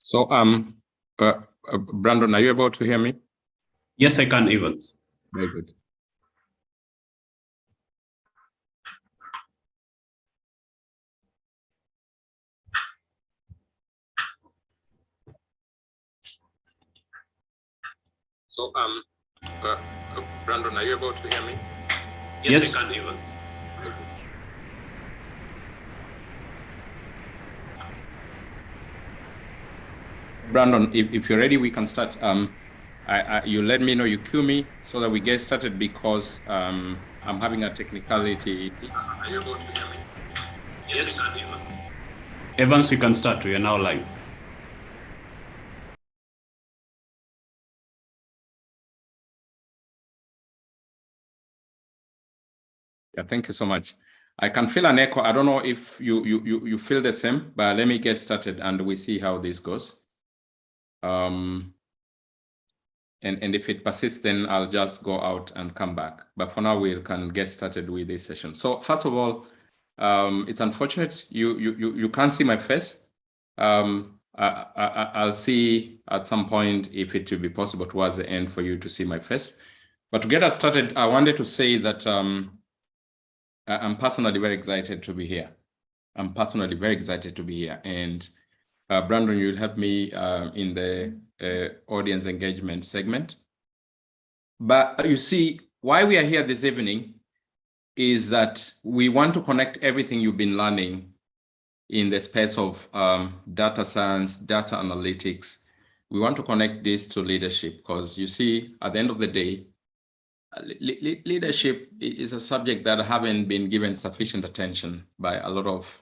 So, Brandon, are you able to hear me? Yes, I can, Evans. Very good. So, Brandon, are you able to hear me? Yes, I can, Evans. Brandon, if you're ready, we can start. You let me know, you cue me so that we get started, because I'm having a technicality. Are you able to hear me? Yes, I can, Evans. Evans, we can start. We are now live. Yeah, thank you so much. I can feel an echo. I don't know if you feel the same, but let me get started and we see how this goes. And if it persists, then I'll just go out and come back. But for now, we can get started with this session. So first of all, it's unfortunate you can't see my face. I'll see at some point if it will be possible towards the end for you to see my face. But to get us started, I wanted to say that I'm personally very excited to be here. I'm personally very excited to be here. And Brandon, you'll help me in the audience engagement segment. But you see, why we are here this evening is that we want to connect everything you've been learning in the space of data science, data analytics. We want to connect this to leadership, because you see, at the end of the day, leadership is a subject that haven't been given sufficient attention by a lot of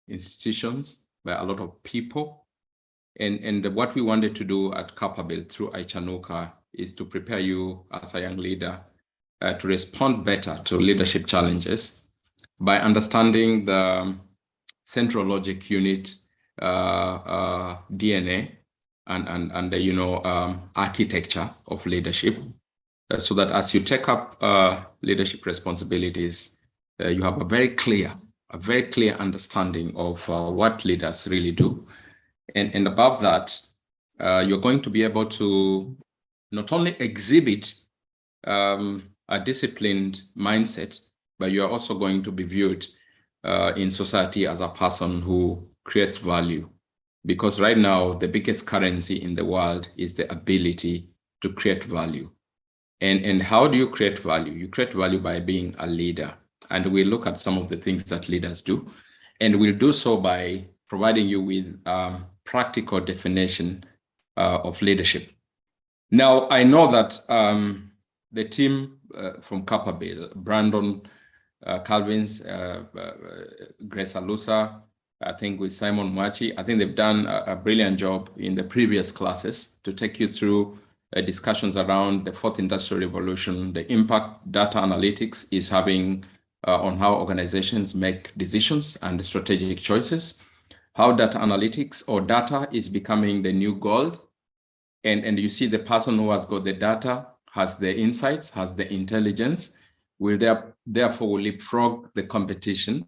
institutions, by a lot of people. And what we wanted to do at Capable through iChanuka is to prepare you as a young leader to respond better to leadership challenges by understanding the central logic unit, DNA, and the architecture of leadership, so that as you take up leadership responsibilities, you have a very clear understanding of what leaders really do. And above that, you're going to be able to not only exhibit a disciplined mindset, but you are also going to be viewed in society as a person who creates value. Because right now, the biggest currency in the world is the ability to create value. And how do you create value? You create value by being a leader. And we'll look at some of the things that leaders do. And we'll do so by providing you with practical definition of leadership. Now, I know that the team from Capable, Brandon Calvins, Grace Alusa, I think with Simon Mwachi, I think they've done a brilliant job in the previous classes to take you through discussions around the fourth industrial revolution, the impact data analytics is having on how organizations make decisions and strategic choices, how data analytics or data is becoming the new gold. And you see the person who has got the data, has the insights, has the intelligence, will therefore leapfrog the competition.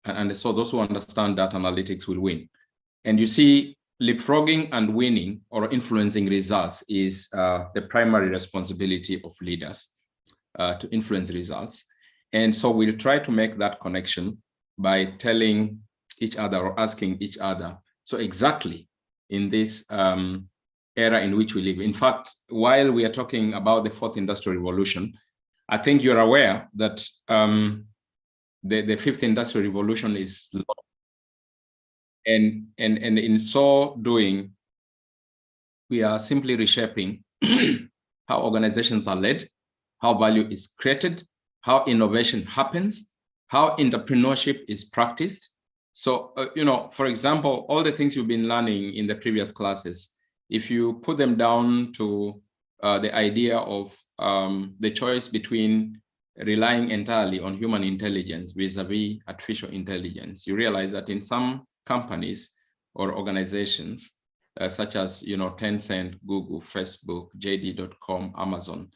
And so those who understand data analytics will win. And you see, leapfrogging and winning or influencing results is the primary responsibility of leaders to influence results. And so we'll try to make that connection by telling each other or asking each other, so exactly in this era in which we live. In fact, while we are talking about the fourth industrial revolution, I think you're aware that the fifth industrial revolution is long. And in so doing, we are simply reshaping how organizations are led, how value is created, how innovation happens, how entrepreneurship is practiced. So, for example, all the things you've been learning in the previous classes, if you put them down to the idea of the choice between relying entirely on human intelligence vis-a-vis artificial intelligence, you realize that in some companies or organizations, such as Tencent, Google, Facebook, JD.com, Amazon,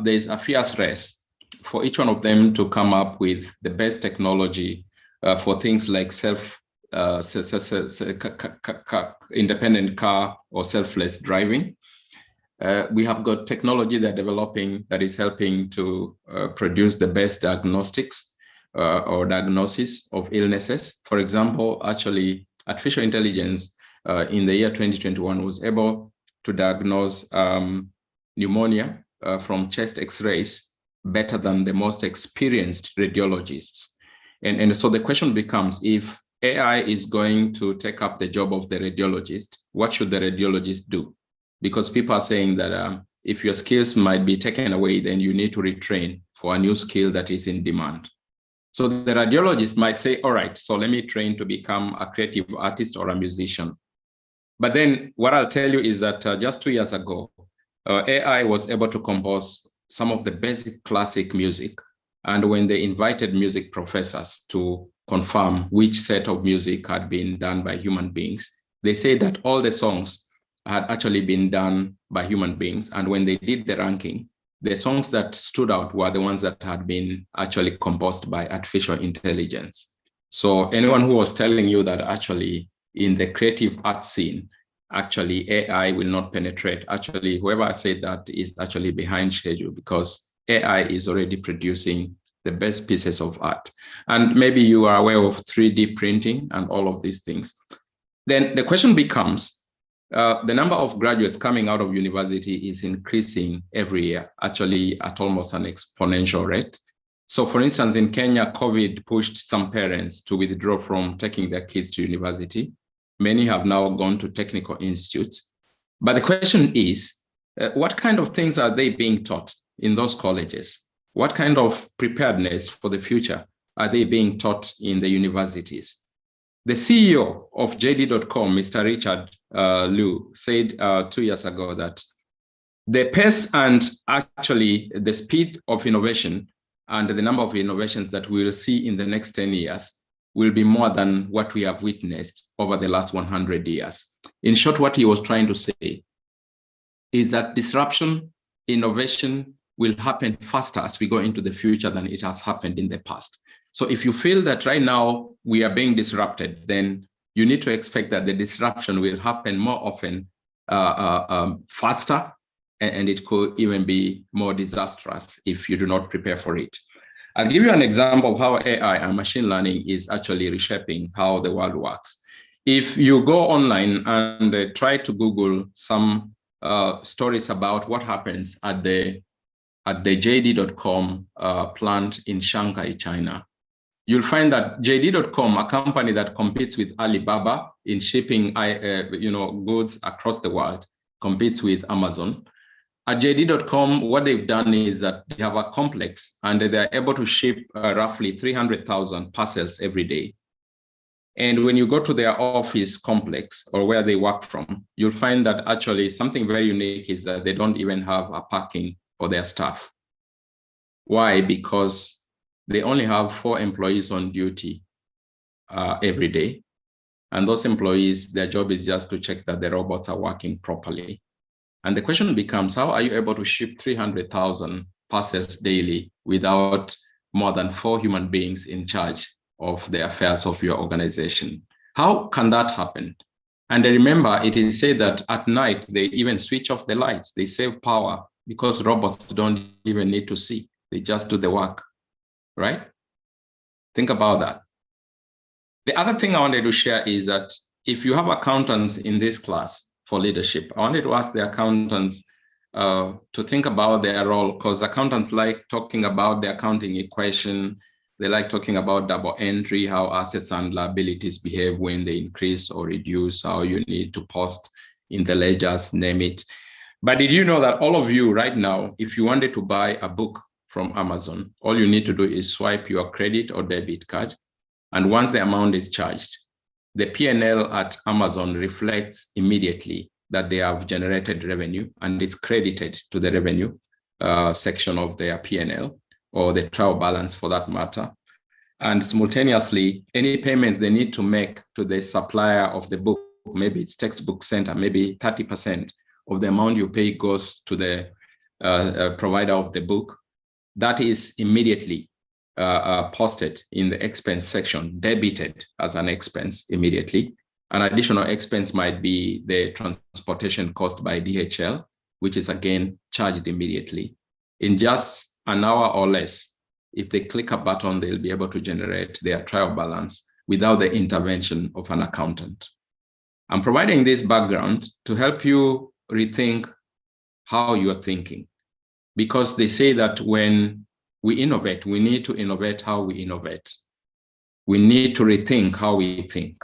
there's a fierce race for each one of them to come up with the best technology for things like independent car or selfless driving. We have got technology they're developing that is helping to produce the best diagnostics or diagnosis of illnesses. For example, actually, artificial intelligence in the year 2021 was able to diagnose pneumonia from chest x-rays better than the most experienced radiologists. And so the question becomes, if AI is going to take up the job of the radiologist, what should the radiologist do? Because people are saying that if your skills might be taken away, then you need to retrain for a new skill that is in demand. So the radiologist might say, all right, so let me train to become a creative artist or a musician. But then what I'll tell you is that just 2 years ago, AI was able to compose some of the basic classic music. And when they invited music professors to confirm which set of music had been done by human beings, they say that all the songs had actually been done by human beings. And when they did the ranking, the songs that stood out were the ones that had been actually composed by artificial intelligence. So anyone who was telling you that actually in the creative art scene, actually AI will not penetrate, actually whoever said that is actually behind schedule, because AI is already producing the best pieces of art. And maybe you are aware of 3D printing and all of these things. Then the question becomes, the number of graduates coming out of university is increasing every year, actually at almost an exponential rate. So for instance, in Kenya, COVID pushed some parents to withdraw from taking their kids to university. Many have now gone to technical institutes. But the question is, what kind of things are they being taught in those colleges? What kind of preparedness for the future are they being taught in the universities? The CEO of JD.com, Mr. Richard Liu, said 2 years ago that the pace and actually the speed of innovation and the number of innovations that we will see in the next 10 years will be more than what we have witnessed over the last 100 years. In short, what he was trying to say is that disruption, innovation will happen faster as we go into the future than it has happened in the past. So if you feel that right now we are being disrupted, then you need to expect that the disruption will happen more often, faster, and it could even be more disastrous if you do not prepare for it. I'll give you an example of how AI and machine learning is actually reshaping how the world works. If you go online and try to Google some stories about what happens at the JD.com plant in Shanghai, China, you'll find that JD.com, a company that competes with Alibaba in shipping goods across the world, competes with Amazon. At JD.com, what they've done is that they have a complex and they're able to ship roughly 300,000 parcels every day. And when you go to their office complex or where they work from, you'll find that actually something very unique is that they don't even have a parking for their staff. Why? Because they only have 4 employees on duty every day. And those employees, their job is just to check that the robots are working properly. And the question becomes, how are you able to ship 300,000 parcels daily without more than 4 human beings in charge of the affairs of your organization? How can that happen? And remember, it is said that at night, they even switch off the lights. They save power because robots don't even need to see. They just do the work, right? Think about that. The other thing I wanted to share is that if you have accountants in this class for leadership, I wanted to ask the accountants to think about their role, because accountants like talking about the accounting equation. They like talking about double entry, how assets and liabilities behave when they increase or reduce, how you need to post in the ledgers, name it. But did you know that all of you right now, if you wanted to buy a book from Amazon, all you need to do is swipe your credit or debit card. And once the amount is charged, the P&L at Amazon reflects immediately that they have generated revenue, and it's credited to the revenue section of their P&L, or the trial balance for that matter. And simultaneously, any payments they need to make to the supplier of the book, maybe it's Textbook Center, maybe 30% of the amount you pay goes to the provider of the book. That is immediately posted in the expense section, debited as an expense immediately. An additional expense might be the transportation cost by DHL, which is again charged immediately. In just an hour or less, if they click a button, they'll be able to generate their trial balance without the intervention of an accountant. I'm providing this background to help you rethink how you are thinking, because they say that when we innovate, we need to innovate how we innovate. We need to rethink how we think.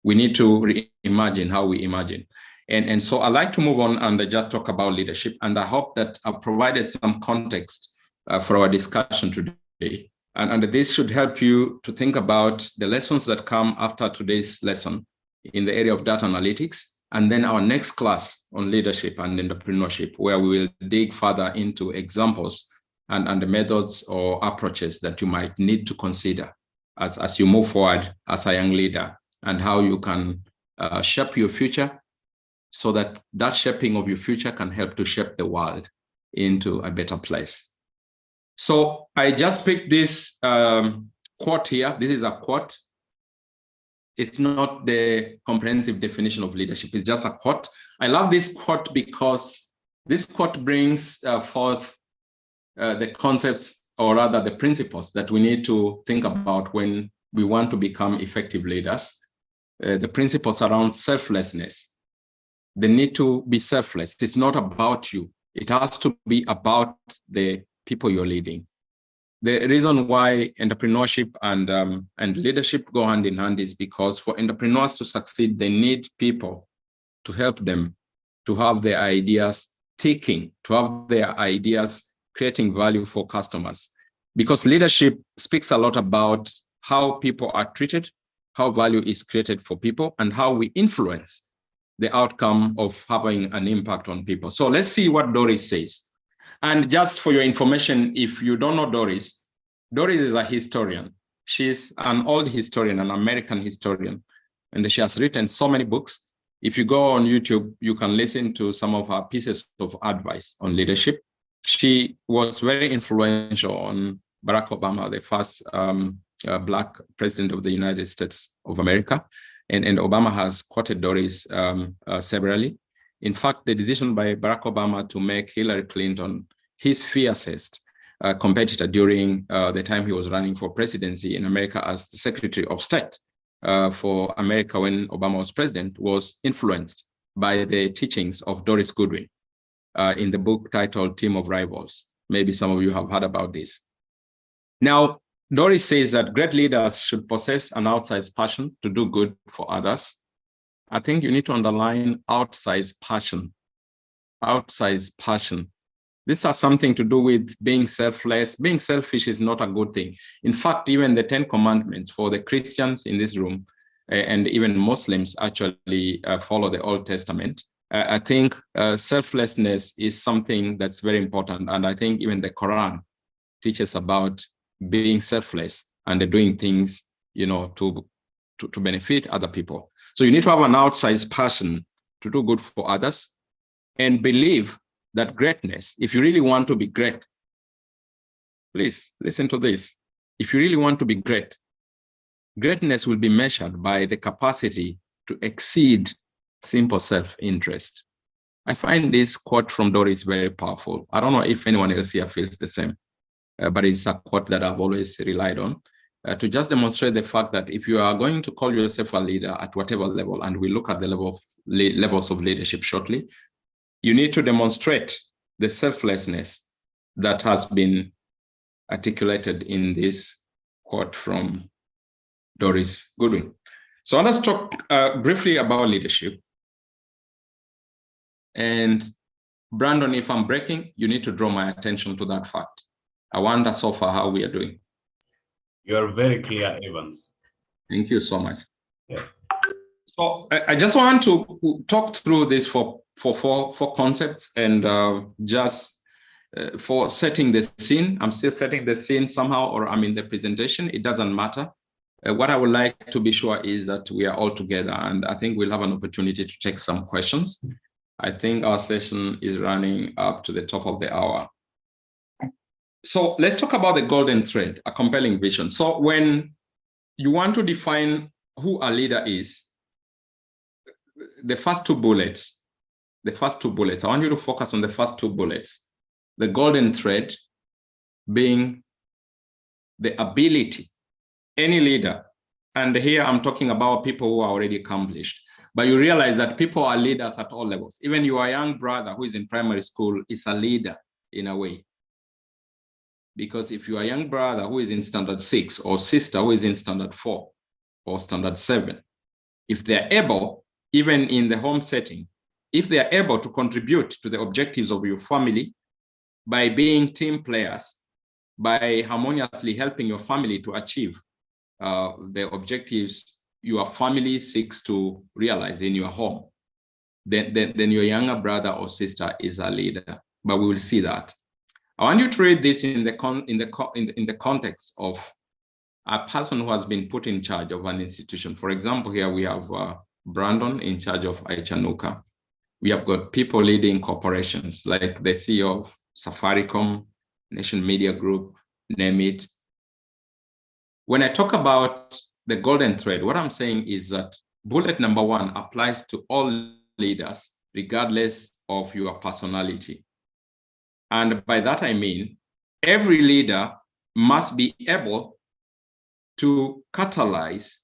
We need to reimagine how we imagine. And so I'd like to move on and just talk about leadership. And I hope that I've provided some context for our discussion today. And this should help you to think about the lessons that come after today's lesson in the area of data analytics, and then our next class on leadership and entrepreneurship, where we will dig further into examples and the methods or approaches that you might need to consider as you move forward as a young leader, and how you can shape your future so that that shaping of your future can help to shape the world into a better place. So I just picked this quote here. This is a quote. It's not the comprehensive definition of leadership. It's just a quote. I love this quote because this quote brings forth the concepts, or rather the principles that we need to think about when we want to become effective leaders. The principles around selflessness. The need to be selfless. It's not about you. It has to be about the people you're leading. The reason why entrepreneurship and leadership go hand in hand is because for entrepreneurs to succeed, they need people to help them to have their ideas ticking, to have their ideas creating value for customers. Because leadership speaks a lot about how people are treated, how value is created for people, and how we influence the outcome of having an impact on people. So let's see what Doris says. And just for your information, if you don't know Doris, Doris is a historian. She's an old historian, an American historian, and she has written so many books. If you go on YouTube, you can listen to some of her pieces of advice on leadership. She was very influential on Barack Obama, the first Black president of the United States of America. And Obama has quoted Doris severally. In fact, the decision by Barack Obama to make Hillary Clinton his fiercest competitor during the time he was running for presidency in America as the Secretary of State for America when Obama was president was influenced by the teachings of Doris Goodwin in the book titled Team of Rivals. Maybe some of you have heard about this. Now, Doris says that great leaders should possess an outsized passion to do good for others. I think you need to underline outsized passion. Outsized passion. This has something to do with being selfless. Being selfish is not a good thing. In fact, even the 10 commandments for the Christians in this room and even Muslims actually follow the Old Testament. I think selflessness is something that's very important. And I think even the Quran teaches about being selfless and doing things, you know, to benefit other people. So you need to have an outsized passion to do good for others and believe that greatness, if you really want to be great, please listen to this. If you really want to be great, greatness will be measured by the capacity to exceed simple self-interest. I find this quote from Doris very powerful. I don't know if anyone else here feels the same, but it's a quote that I've always relied on to just demonstrate the fact that if you are going to call yourself a leader at whatever level, and we look at the levels of leadership shortly, you need to demonstrate the selflessness that has been articulated in this quote from Doris Goodwin. So let's talk briefly about leadership. And Brandon, if I'm breaking, you need to draw my attention to that fact. I wonder so far how we are doing. You're very clear, Evans. Thank you so much. Yeah. So I just want to talk through this for four concepts and just for setting the scene. I'm still setting the scene somehow, or I'm in the presentation. It doesn't matter. What I would like to be sure is that we are all together, and I think we'll have an opportunity to take some questions. I think our session is running up to the top of the hour. So let's talk about the golden thread, a compelling vision. So when you want to define who a leader is, the first two bullets, I want you to focus on the first two bullets. The golden thread being the ability, any leader, and here I'm talking about people who are already accomplished, but you realize that people are leaders at all levels. Even your young brother who is in primary school is a leader in a way. Because if you are a young brother who is in standard 6 or sister who is in standard 4 or standard 7, if they're able, even in the home setting, if they are able to contribute to the objectives of your family by being team players, by harmoniously helping your family to achieve the objectives your family seeks to realize in your home, then your younger brother or sister is a leader. But we will see that. I want you to read this in the context of a person who has been put in charge of an institution. For example, here we have Brandon in charge of iChanuka. We have got people leading corporations like the CEO of Safaricom, Nation Media Group, name it. When I talk about the golden thread, what I'm saying is that bullet number 1 applies to all leaders, regardless of your personality. And by that, I mean, every leader must be able to catalyze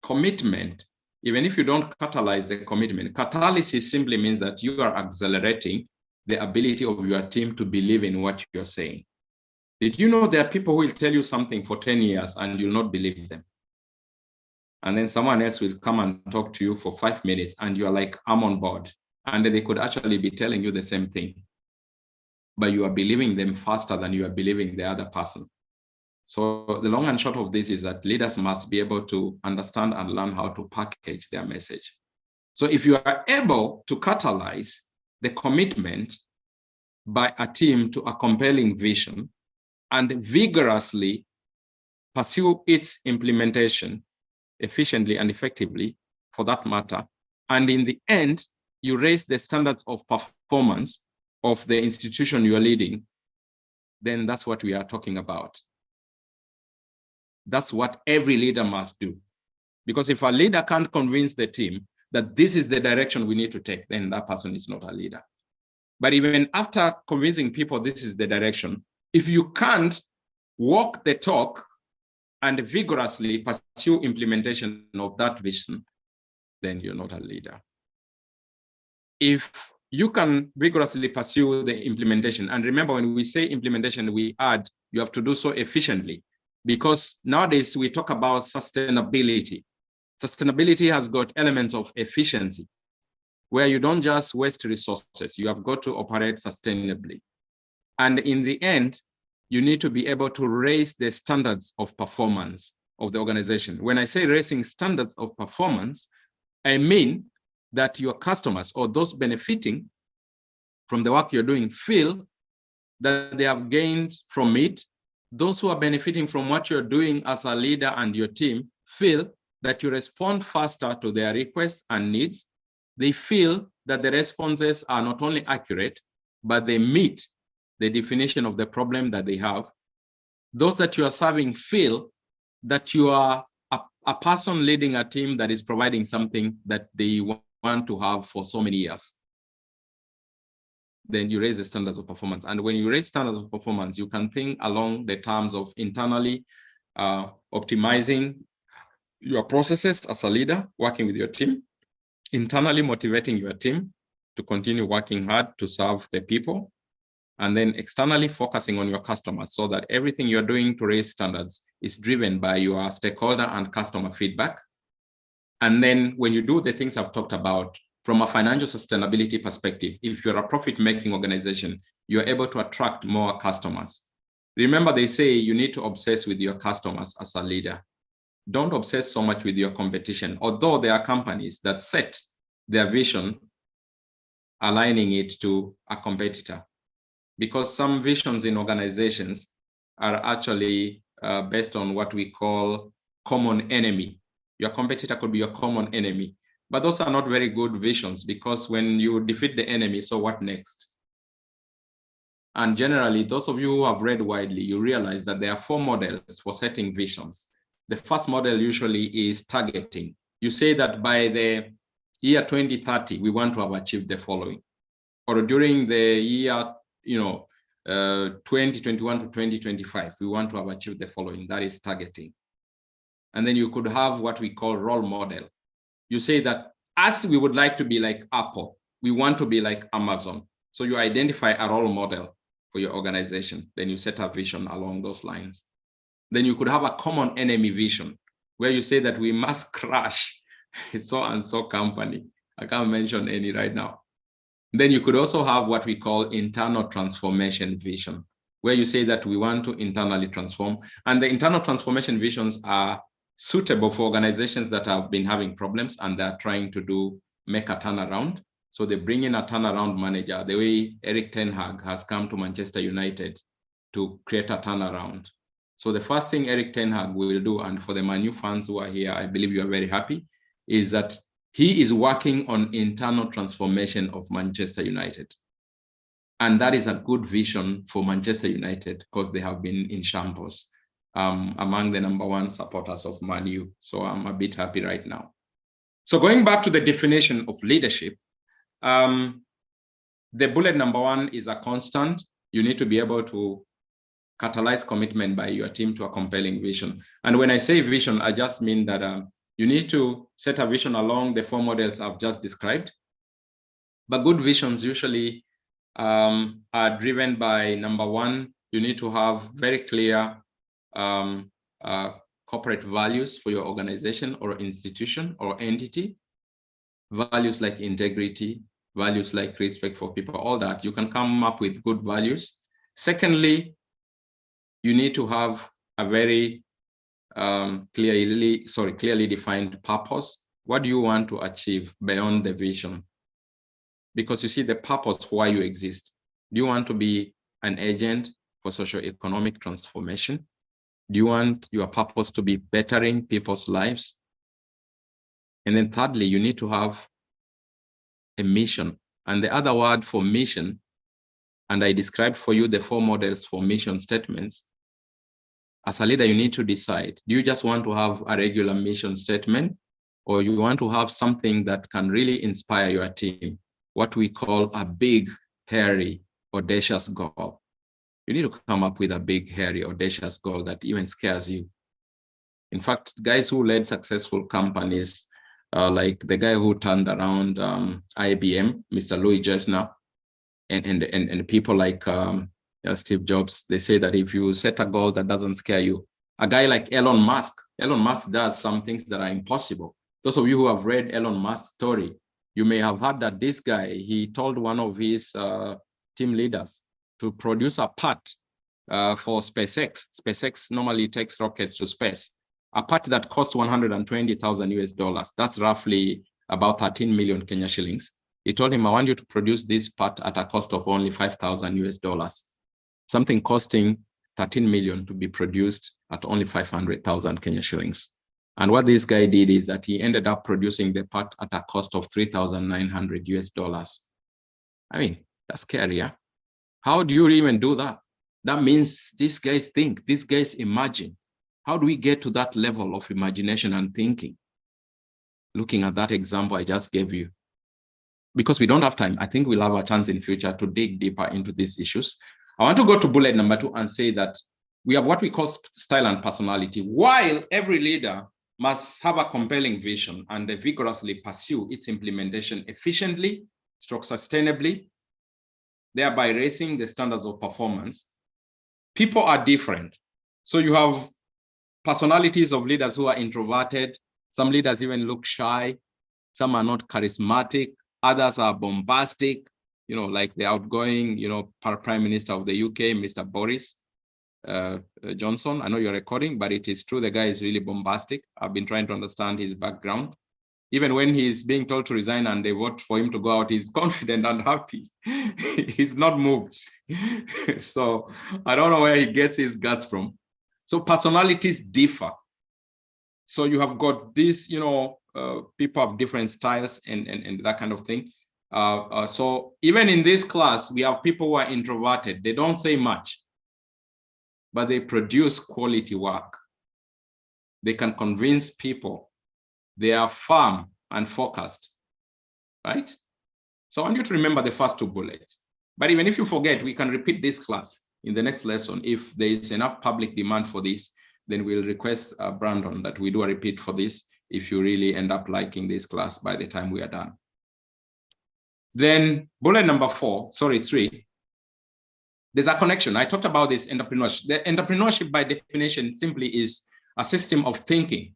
commitment, even if you don't catalyze the commitment. Catalysis simply means that you are accelerating the ability of your team to believe in what you're saying. Did you know there are people who will tell you something for 10 years and you'll not believe them? And then someone else will come and talk to you for 5 minutes and you're like, I'm on board. And they could actually be telling you the same thing, but you are believing them faster than you are believing the other person. So the long and short of this is that leaders must be able to understand and learn how to package their message. So if you are able to catalyze the commitment by a team to a compelling vision and vigorously pursue its implementation efficiently and effectively, for that matter, and in the end, you raise the standards of performance of the institution you are leading, then that's what we are talking about. That's what every leader must do. Because if a leader can't convince the team that this is the direction we need to take, then that person is not a leader. But even after convincing people this is the direction, if you can't walk the talk and vigorously pursue implementation of that vision, then you're not a leader. If you can vigorously pursue the implementation, and remember when we say implementation, we add, you have to do so efficiently, because nowadays we talk about sustainability. Sustainability has got elements of efficiency, where you don't just waste resources, you have got to operate sustainably. And in the end, you need to be able to raise the standards of performance of the organization. When I say raising standards of performance, I mean that your customers or those benefiting from the work you're doing feel that they have gained from it. Those who are benefiting from what you're doing as a leader and your team feel that you respond faster to their requests and needs. They feel that the responses are not only accurate, but they meet the definition of the problem that they have. Those that you are serving feel that you are a person leading a team that is providing something that they want to have for so many years. Then you raise the standards of performance. And when you raise standards of performance, you can think along the terms of internally optimizing your processes as a leader, working with your team, internally motivating your team to continue working hard to serve the people, and then externally focusing on your customers so that everything you're doing to raise standards is driven by your stakeholder and customer feedback. And then when you do the things I've talked about, from a financial sustainability perspective, if you're a profit-making organization, you're able to attract more customers. Remember, they say you need to obsess with your customers as a leader. Don't obsess so much with your competition, although there are companies that set their vision aligning it to a competitor, because some visions in organizations are actually based on what we call common enemy. Your competitor could be your common enemy, but those are not very good visions, because when you defeat the enemy, so what next? And generally, those of you who have read widely, you realize that there are 4 models for setting visions. The first model usually is targeting. You say that by the year 2030, we want to have achieved the following. Or during the year, 2021 to 2025, we want to have achieved the following. That is targeting. And then you could have what we call role model. You say that as we would like to be like Apple, we want to be like Amazon. So you identify a role model for your organization. Then you set a vision along those lines. Then you could have a common enemy vision where you say that we must crush so and so company. I can't mention any right now. Then you could also have what we call internal transformation vision, where you say that we want to internally transform. And the internal transformation visions are suitable for organizations that have been having problems and they're trying to make a turnaround. So they bring in a turnaround manager, the way Erik ten Hag has come to Manchester United to create a turnaround. So the first thing Erik ten Hag will do, and for the Man U fans who are here, I believe you are very happy, is that he is working on internal transformation of Manchester United. And that is a good vision for Manchester United because they have been in shambles, among the #1 supporters of Man U. So I'm a bit happy right now. So going back to the definition of leadership, the bullet #1 is a constant. You need to be able to catalyze commitment by your team to a compelling vision. And when I say vision, I just mean that you need to set a vision along the 4 models I've just described. But good visions usually are driven by #1, you need to have very clear corporate values for your organization or institution or entity. Values like integrity, values like respect for people, all that. You can come up with good values. Secondly, you need to have a very clearly defined purpose. What do you want to achieve beyond the vision? Because you see the purpose for why you exist. Do you want to be an agent for socio-economic transformation? Do you want your purpose to be bettering people's lives? And then thirdly, you need to have a mission. And the other word for mission, and I described for you the 4 models for mission statements. As a leader, you need to decide, do you just want to have a regular mission statement, or you want to have something that can really inspire your team? What we call a big, hairy, audacious goal. You need to come up with a big, hairy, audacious goal that even scares you. In fact, guys who led successful companies, like the guy who turned around IBM, Mr. Louis Gesner, and people like Steve Jobs, they say that if you set a goal that doesn't scare you, a guy like Elon Musk does some things that are impossible. Those of you who have read Elon Musk's story, you may have heard that this guy, he told one of his team leaders to produce a part for SpaceX. SpaceX normally takes rockets to space. A part that costs $120,000 US. That's roughly about 13 million Kenya shillings. He told him, I want you to produce this part at a cost of only $5,000 US. Something costing 13 million to be produced at only 500,000 Kenya shillings. And what this guy did is that he ended up producing the part at a cost of $3,900 US. I mean, that's scary, yeah? How do you even do that? That means these guys think, these guys imagine. How do we get to that level of imagination and thinking? Looking at that example I just gave you. Because we don't have time, I think we'll have a chance in future to dig deeper into these issues. I want to go to bullet #2 and say that we have what we call style and personality. While every leader must have a compelling vision and vigorously pursue its implementation efficiently, sustainably, thereby raising the standards of performance, people are different. So you have personalities of leaders who are introverted. Some leaders even look shy. Some are not charismatic. Others are bombastic, like the outgoing, Prime Minister of the UK, Mr. Boris Johnson. I know you're recording, but it is true. The guy is really bombastic. I've been trying to understand his background. Even when he's being told to resign and they vote for him to go out, he's confident and happy. He's not moved. So I don't know where he gets his guts from. So personalities differ. So you have got these, people have different styles and that kind of thing. So even in this class, we have people who are introverted. They don't say much, but they produce quality work. They can convince people. They are firm and focused, right? So I want you to remember the first two bullets. But even if you forget, we can repeat this class in the next lesson. If there is enough public demand for this, then we'll request Brandon that we do a repeat for this if you really end up liking this class by the time we are done. Then bullet number 3, there's a connection. I talked about this entrepreneurship. The entrepreneurship by definition simply is a system of thinking.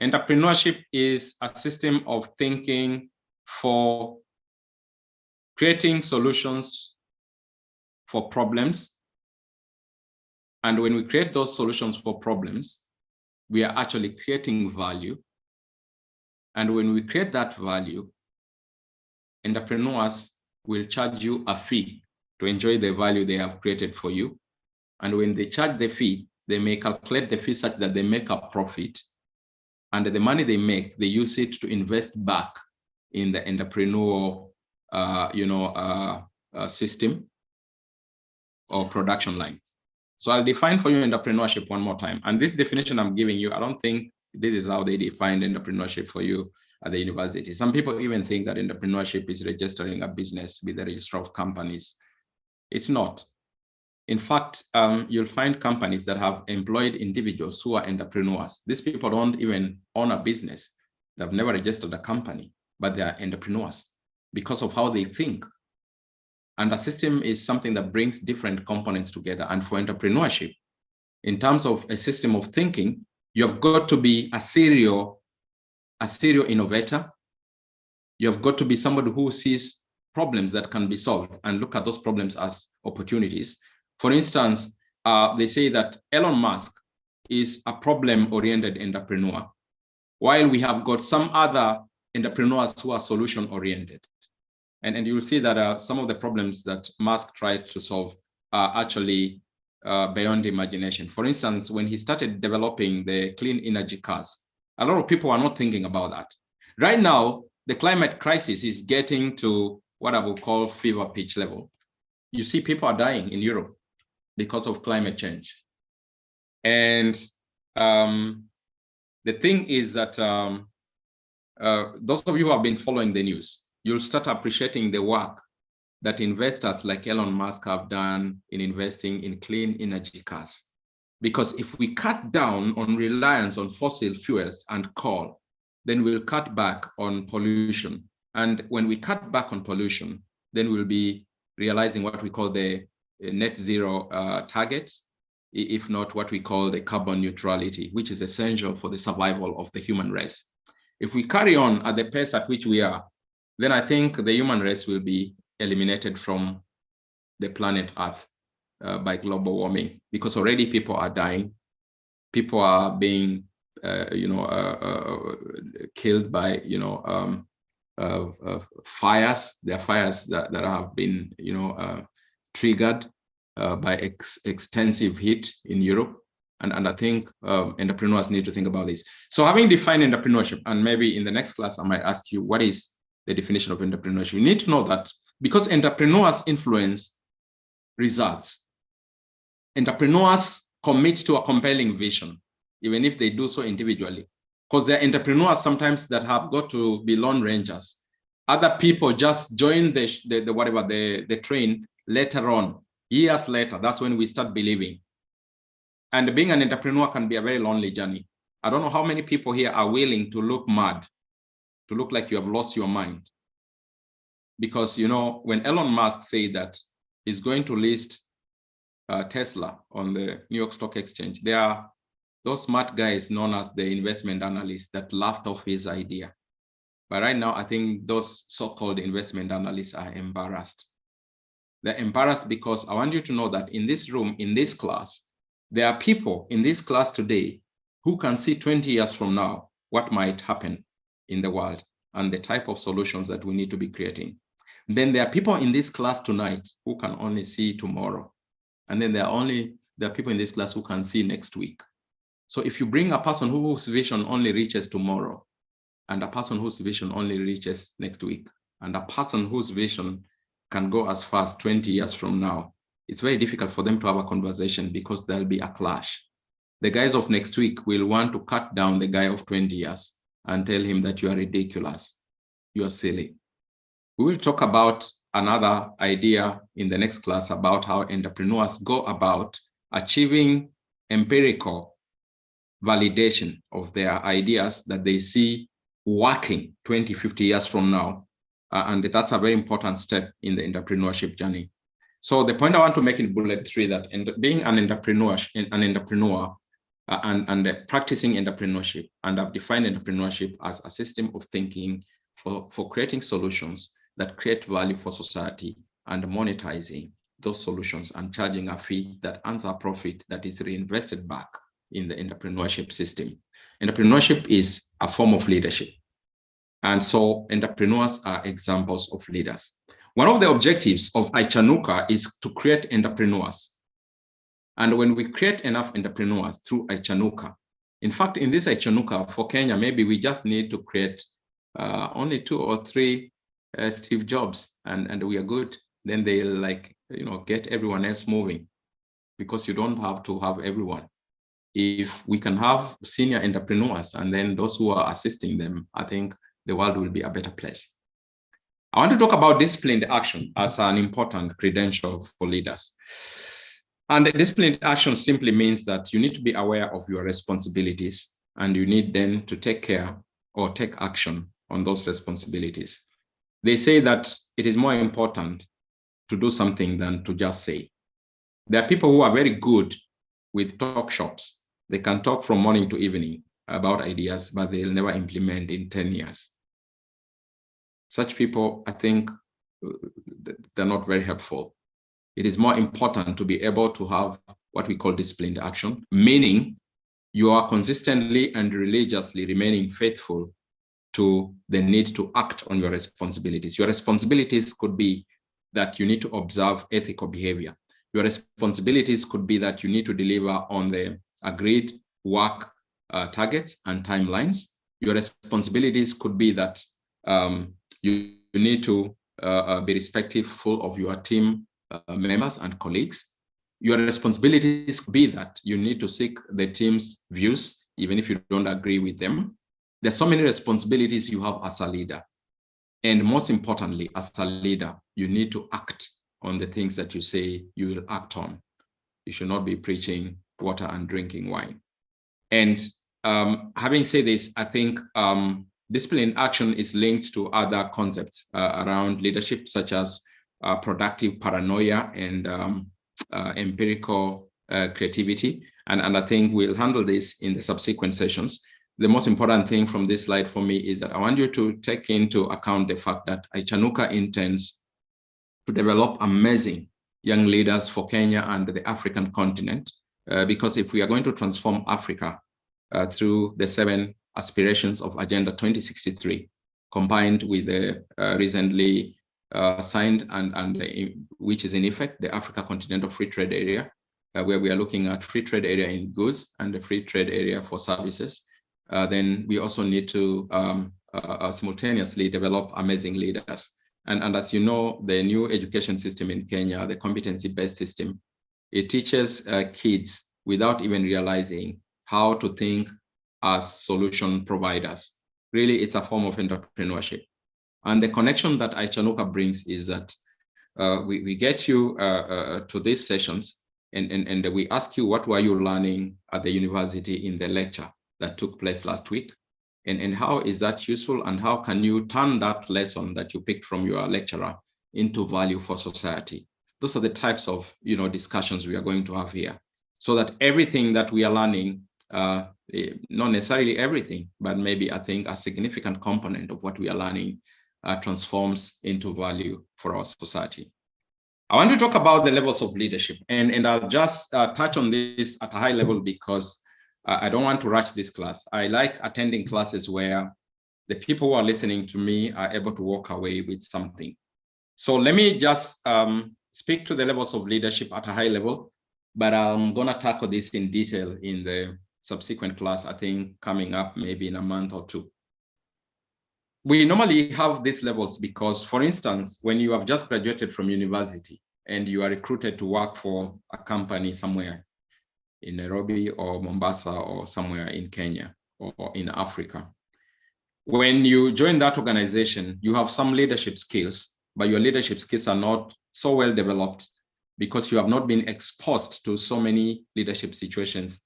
Entrepreneurship is a system of thinking for creating solutions for problems. And when we create those solutions for problems, we are actually creating value. And when we create that value, entrepreneurs will charge you a fee to enjoy the value they have created for you. And when they charge the fee, they may calculate the fee such that they make a profit. And the money they make, they use it to invest back in the entrepreneurial system or production line. So I'll define for you entrepreneurship one more time. And this definition I'm giving you, I don't think this is how they define entrepreneurship for you at the university. Some people even think that entrepreneurship is registering a business with the register of companies. It's not. In fact, you'll find companies that have employed individuals who are entrepreneurs. These people don't even own a business. They've never registered a company, but they are entrepreneurs because of how they think. And a system is something that brings different components together. And for entrepreneurship, in terms of a system of thinking, you've got to be a serial innovator. You've got to be somebody who sees problems that can be solved and look at those problems as opportunities. For instance, they say that Elon Musk is a problem-oriented entrepreneur, while we have got some other entrepreneurs who are solution-oriented. And you'll see that some of the problems that Musk tried to solve are actually beyond imagination. For instance, when he started developing the clean energy cars, a lot of people are not thinking about that. Right now, the climate crisis is getting to what I will call fever pitch level. You see people are dying in Europe because of climate change. And the thing is that those of you who have been following the news, you'll start appreciating the work that investors like Elon Musk have done in investing in clean energy cars. Because if we cut down on reliance on fossil fuels and coal, then we'll cut back on pollution. And when we cut back on pollution, then we'll be realizing what we call the net zero targets, if not what we call the carbon neutrality, which is essential for the survival of the human race. If we carry on at the pace at which we are, then I think the human race will be eliminated from the planet Earth by global warming, because already people are dying. People are being, killed by, fires. There are fires that have been, triggered by extensive heat in Europe. And I think entrepreneurs need to think about this. So having defined entrepreneurship, and maybe in the next class, I might ask you, what is the definition of entrepreneurship? You need to know that because entrepreneurs influence results, entrepreneurs commit to a compelling vision, even if they do so individually. Because there are entrepreneurs sometimes that have got to be lone rangers. Other people just join the train later on, years later. That's when we start believing. And being an entrepreneur can be a very lonely journey. I don't know how many people here are willing to look mad, to look like you have lost your mind. Because, when Elon Musk said that he's going to list Tesla on the New York Stock Exchange, there are those smart guys known as the investment analysts that laughed off his idea. But right now, I think those so-called investment analysts are embarrassed. They're embarrassed because I want you to know that in this room, in this class, there are people in this class today who can see 20 years from now what might happen in the world and the type of solutions that we need to be creating. Then there are people in this class tonight who can only see tomorrow. And then there are people in this class who can see next week. So if you bring a person whose vision only reaches tomorrow and a person whose vision only reaches next week, and a person whose vision can go as far as 20 years from now, it's very difficult for them to have a conversation because there'll be a clash. The guys of next week will want to cut down the guy of 20 years and tell him that you are ridiculous, you are silly. We will talk about another idea in the next class about how entrepreneurs go about achieving empirical validation of their ideas that they see working 20, 50 years from now. And that's a very important step in the entrepreneurship journey. So the point I want to make in bullet 3 that being an entrepreneur and practicing entrepreneurship, and I've defined entrepreneurship as a system of thinking for creating solutions that create value for society and monetizing those solutions and charging a fee that earns a profit that is reinvested back in the entrepreneurship system. Entrepreneurship is a form of leadership. And so entrepreneurs are examples of leaders. One of the objectives of iChanuka is to create entrepreneurs. And when we create enough entrepreneurs through iChanuka, in fact, in this iChanuka for Kenya, maybe we just need to create only 2 or 3 Steve Jobs, and we are good. Then they'll get everyone else moving, because you don't have to have everyone. If we can have senior entrepreneurs and then those who are assisting them, I think the world will be a better place. I want to talk about disciplined action as an important credential for leaders. And disciplined action simply means that you need to be aware of your responsibilities, and you need then to take care or take action on those responsibilities. They say that it is more important to do something than to just say. There are people who are very good with talk shops. They can talk from morning to evening about ideas, but they'll never implement in 10 years. Such people, I think, they're not very helpful. It is more important to be able to have what we call disciplined action, meaning you are consistently and religiously remaining faithful to the need to act on your responsibilities. Your responsibilities could be that you need to observe ethical behavior. Your responsibilities could be that you need to deliver on the agreed work targets and timelines. Your responsibilities could be that you need to be respectful of your team members and colleagues. Your responsibilities could be that you need to seek the team's views, even if you don't agree with them. There's so many responsibilities you have as a leader. And most importantly, as a leader, you need to act on the things that you say you will act on. You should not be preaching water and drinking wine. And having said this, I think disciplined action is linked to other concepts around leadership, such as productive paranoia and empirical creativity. And I think we'll handle this in the subsequent sessions. The most important thing from this slide for me is that I want you to take into account the fact that iChanuka intends to develop amazing young leaders for Kenya and the African continent, because if we are going to transform Africa through the 7 aspirations of Agenda 2063, combined with the recently signed and which is in effect the Africa Continental Free Trade Area, where we are looking at free trade area in goods and the free trade area for services, then we also need to simultaneously develop amazing leaders. And as you know, the new education system in Kenya, the competency-based system, it teaches kids without even realizing how to think as solution providers. Really, it's a form of entrepreneurship. And the connection that iChanuka brings is that we get you to these sessions, and we ask you, what were you learning at the university in the lecture that took place last week? And how is that useful? And how can you turn that lesson that you picked from your lecturer into value for society? Those are the types of discussions we are going to have here, so that everything that we are learning, not necessarily everything, but maybe I think a significant component of what we are learning transforms into value for our society. I want to talk about the levels of leadership, and I'll just touch on this at a high level because I don't want to rush this class. I like attending classes where the people who are listening to me are able to walk away with something. So let me just speak to the levels of leadership at a high level, but I'm going to tackle this in detail in the subsequent class, I think coming up maybe in a month or 2. we normally have these levels because, for instance, when you have just graduated from university and you are recruited to work for a company somewhere in Nairobi or Mombasa or somewhere in Kenya or in Africa, when you join that organization, you have some leadership skills, but your leadership skills are not so well developed because you have not been exposed to so many leadership situations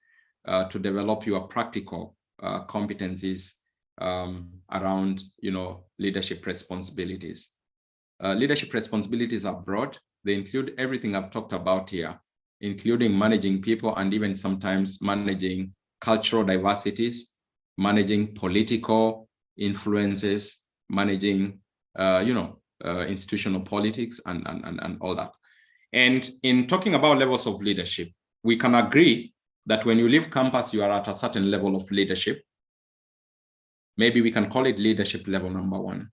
to develop your practical competencies around, leadership responsibilities. Leadership responsibilities are broad. They include everything I've talked about here, including managing people and even sometimes managing cultural diversities, managing political influences, managing, institutional politics and all that. And in talking about levels of leadership, we can agree that when you leave campus, you are at a certain level of leadership. Maybe we can call it leadership level number 1.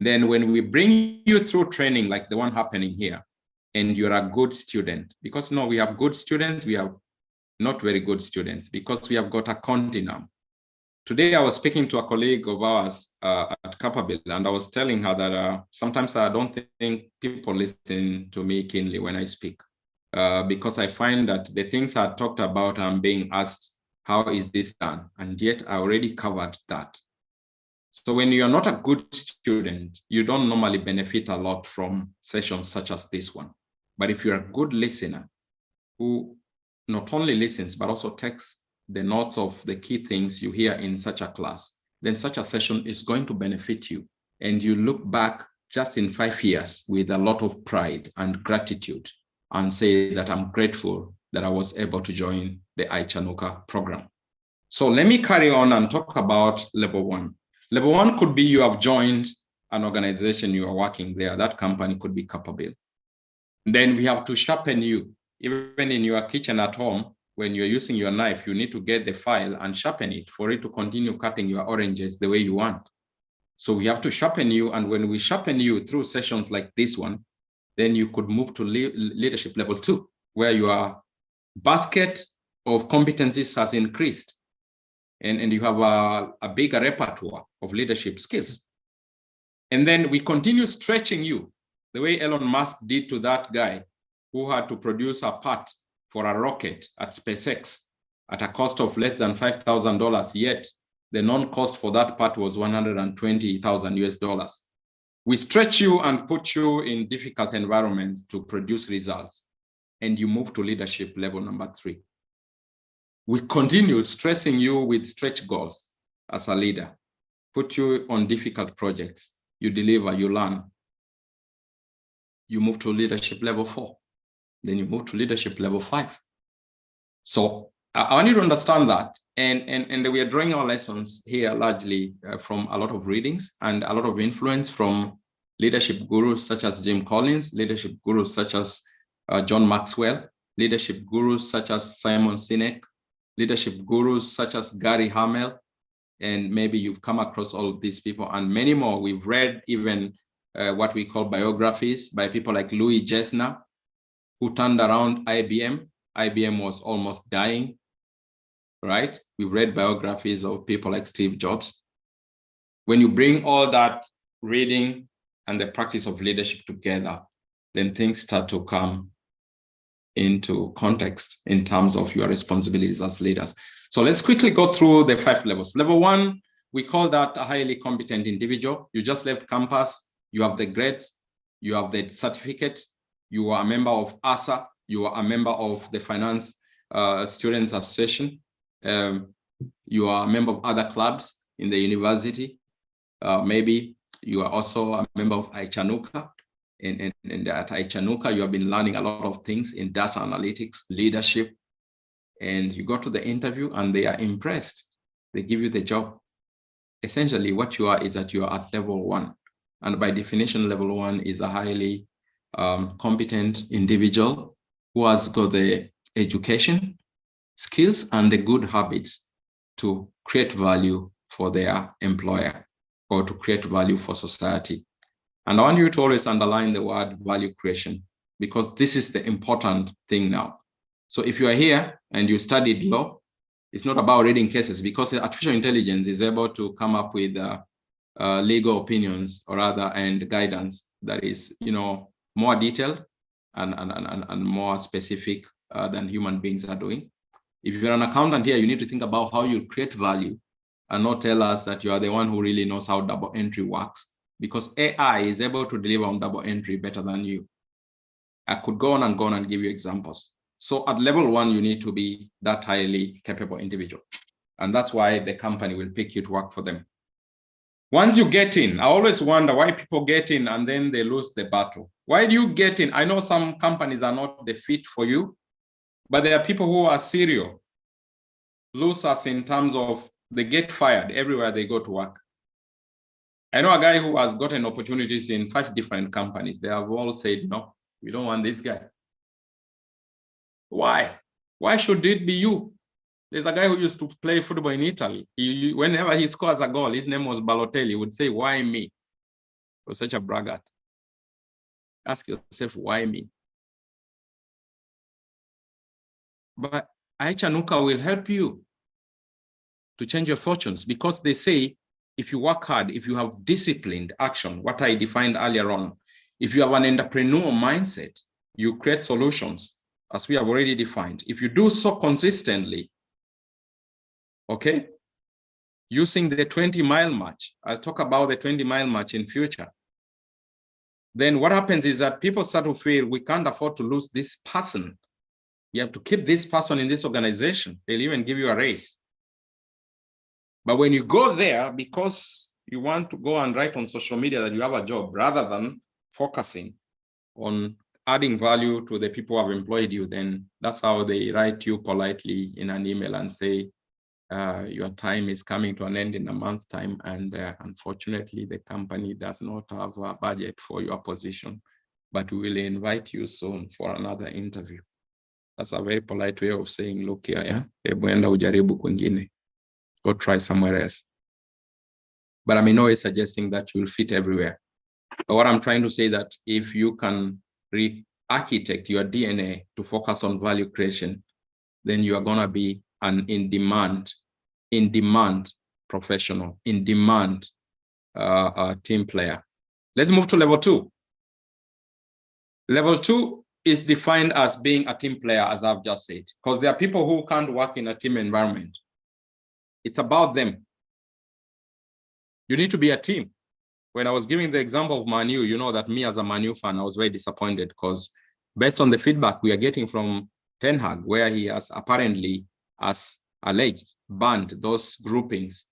Then when we bring you through training like the one happening here, and you're a good student, because we have good students, we have not very good students, because we have got a continuum. Today, I was speaking to a colleague of ours at Capable, and I was telling her that sometimes I don't think people listen to me keenly when I speak, because I find that the things I talked about, I'm being asked, how is this done? And yet I already covered that. So when you're not a good student, you don't normally benefit a lot from sessions such as this one. But if you're a good listener who not only listens, but also takes the notes of the key things you hear in such a class, then such a session is going to benefit you. And you look back just in 5 years with a lot of pride and gratitude and say that I'm grateful that I was able to join the iChanuka program. So let me carry on and talk about level 1. Level 1 could be you have joined an organization, you are working there. That company could be Capable. Then we have to sharpen you. Even in your kitchen at home, when you're using your knife, you need to get the file and sharpen it for it to continue cutting your oranges the way you want. So we have to sharpen you. And when we sharpen you through sessions like this one, then you could move to leadership level 2, where your basket of competencies has increased. And you have a bigger repertoire of leadership skills. And then we continue stretching you the way Elon Musk did to that guy who had to produce a part for a rocket at SpaceX at a cost of less than $5,000, yet the non-cost for that part was $120,000 US. We stretch you and put you in difficult environments to produce results, and you move to leadership level number 3. We continue stressing you with stretch goals as a leader, put you on difficult projects, you deliver, you learn. You move to leadership level 4. Then you move to leadership level 5. So I want you to understand that. And we are drawing our lessons here largely from a lot of readings and a lot of influence from leadership gurus such as Jim Collins, leadership gurus such as John Maxwell, leadership gurus such as Simon Sinek, leadership gurus such as Gary Hamel, and maybe you've come across all of these people and many more. We've read even what we call biographies by people like Louis Gesner, who turned around IBM. IBM was almost dying, right? We've read biographies of people like Steve Jobs. When you bring all that reading and the practice of leadership together, then things start to come into context in terms of your responsibilities as leaders. So let's quickly go through the 5 levels. Level 1, we call that a highly competent individual. You just left campus, you have the grades, you have the certificate, you are a member of ASA, you are a member of the Finance Students Association, you are a member of other clubs in the university, maybe you are also a member of iChanuka, and at iChanuka, you have been learning a lot of things in data analytics, leadership, and you go to the interview and they are impressed. They give you the job. Essentially, what you are is that you are at level 1. And by definition, level 1 is a highly competent individual who has got the education, skills, and the good habits to create value for their employer or to create value for society. And I want you to always underline the word value creation, because this is the important thing now. So if you are here and you studied law, it's not about reading cases, because artificial intelligence is able to come up with legal opinions or rather and guidance that is, more detailed and more specific than human beings are doing. If you're an accountant here, you need to think about how you create value and not tell us that you are the one who really knows how double entry works, because AI is able to deliver on double entry better than you. I could go on and give you examples. So at level 1, you need to be that highly capable individual. And that's why the company will pick you to work for them. Once you get in, I always wonder why people get in and then they lose the battle. Why do you get in? I know some companies are not the fit for you, but there are people who are serial losers in terms of they get fired everywhere they go to work. I know a guy who has gotten opportunities in 5 different companies. They have all said, no, we don't want this guy. Why? Why should it be you? There's a guy who used to play football in Italy. Whenever he scores a goal, his name was Balotelli. He would say, why me? He was such a braggart. Ask yourself, why me? But iChanuka will help you to change your fortunes, because they say, if you work hard, if you have disciplined action, what I defined earlier on, if you have an entrepreneurial mindset, you create solutions, as we have already defined. If you do so consistently, okay, using the 20-mile march, I'll talk about the 20-mile march in future. Then what happens is that people start to feel we can't afford to lose this person. You have to keep this person in this organization. They'll even give you a raise. But when you go there, because you want to go and write on social media that you have a job, rather than focusing on adding value to the people who have employed you, then that's how they write you politely in an email and say, your time is coming to an end in a month's time, and unfortunately, the company does not have a budget for your position, but we will invite you soon for another interview. That's a very polite way of saying, look here, yeah, go try somewhere else. But I'm in no way suggesting that you'll fit everywhere. But what I'm trying to say that if you can re-architect your DNA to focus on value creation, then you are going to be an in-demand professional, in-demand team player. Let's move to level 2. Level 2 is defined as being a team player, as I've just said, because there are people who can't work in a team environment. It's about them. You need to be a team. When I was giving the example of Manu, you know that me as a Manu fan, I was very disappointed, because based on the feedback we are getting from Ten Hag, where he has apparently, as alleged, banned those groupings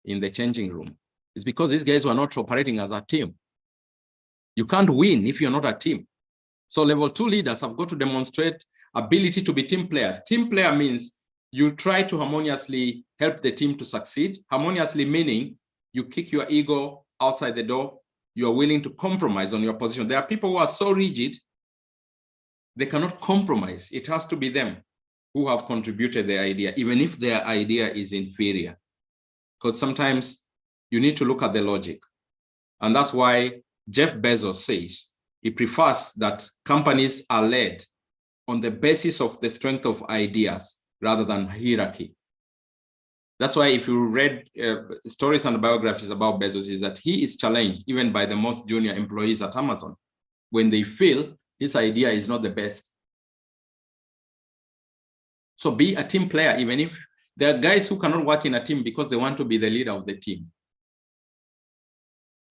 in the changing room, it's because these guys were not operating as a team. You can't win if you're not a team. So level 2 leaders have got to demonstrate ability to be team players. Team player means you try to harmoniously help the team to succeed. Harmoniously meaning you kick your ego outside the door. You are willing to compromise on your position. There are people who are so rigid, they cannot compromise. It has to be them who have contributed their idea, even if their idea is inferior. Because sometimes you need to look at the logic. And that's why Jeff Bezos says he prefers that companies are led on the basis of the strength of ideas rather than hierarchy. That's why if you read stories and biographies about Bezos, is that he is challenged even by the most junior employees at Amazon when they feel his idea is not the best. So be a team player, even if there are guys who cannot work in a team because they want to be the leader of the team.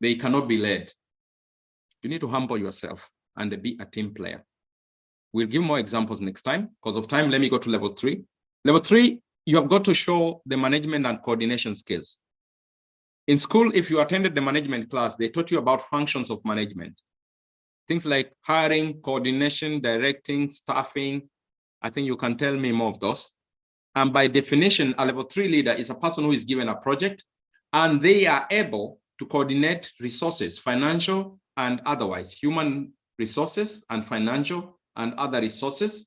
They cannot be led. You need to humble yourself and be a team player. We'll give more examples next time. Because of time, let me go to level 3. Level 3, you have got to show the management and coordination skills. In school, if you attended the management class, they taught you about functions of management. Things like hiring, coordination, directing, staffing. I think you can tell me more of those. And by definition, a level 3 leader is a person who is given a project and they are able to coordinate resources, financial and otherwise, human resources and financial and other resources,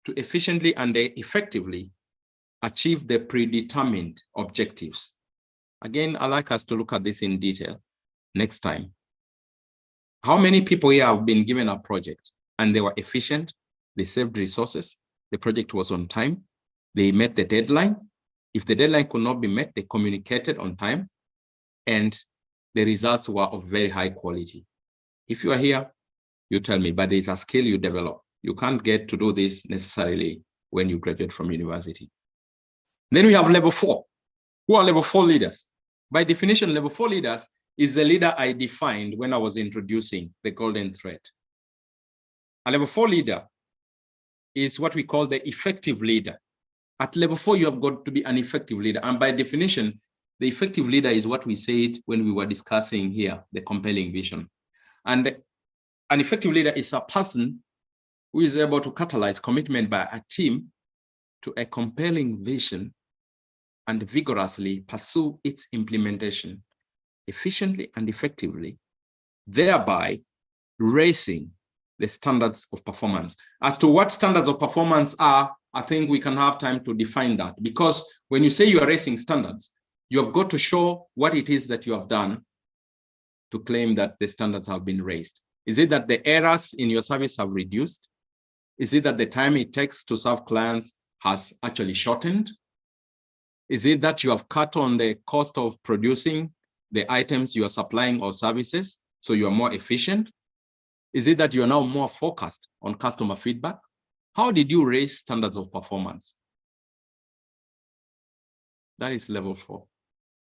to efficiently and effectively achieve the predetermined objectives. Again, I'd like us to look at this in detail next time. How many people here have been given a project and they were efficient, they saved resources, the project was on time, they met the deadline. If the deadline could not be met, they communicated on time, and the results were of very high quality. If you are here, you tell me, but there's a skill you develop. You can't get to do this necessarily when you graduate from university. Then we have level 4. Who are level 4 leaders? By definition, level 4 leaders is the leader I defined when I was introducing the golden thread. A level 4 leader is what we call the effective leader. At level 4, you have got to be an effective leader. And by definition, the effective leader is what we said when we were discussing here, the compelling vision. And an effective leader is a person who is able to catalyze commitment by a team to a compelling vision and vigorously pursue its implementation efficiently and effectively, thereby raising the standards of performance. As to what standards of performance are, I think we can have time to define that, because when you say you are raising standards, you have got to show what it is that you have done to claim that the standards have been raised. Is it that the errors in your service have reduced? Is it that the time it takes to serve clients has actually shortened? Is it that you have cut on the cost of producing the items you are supplying or services, so you are more efficient? Is it that you are now more focused on customer feedback? How did you raise standards of performance? That is level 4.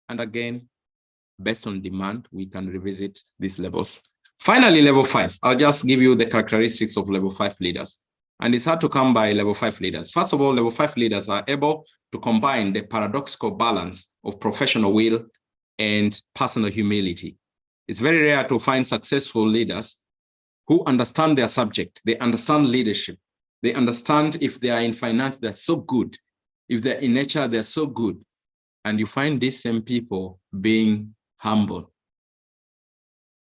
And again, based on demand, we can revisit these levels. Finally, level 5. I'll just give you the characteristics of level 5 leaders. And it's hard to come by level 5 leaders. First of all, level 5 leaders are able to combine the paradoxical balance of professional will and personal humility. It's very rare to find successful leaders who understand their subject. They understand leadership. They understand if they are in finance, they're so good. If they're in nature, they're so good. And you find these same people being humble.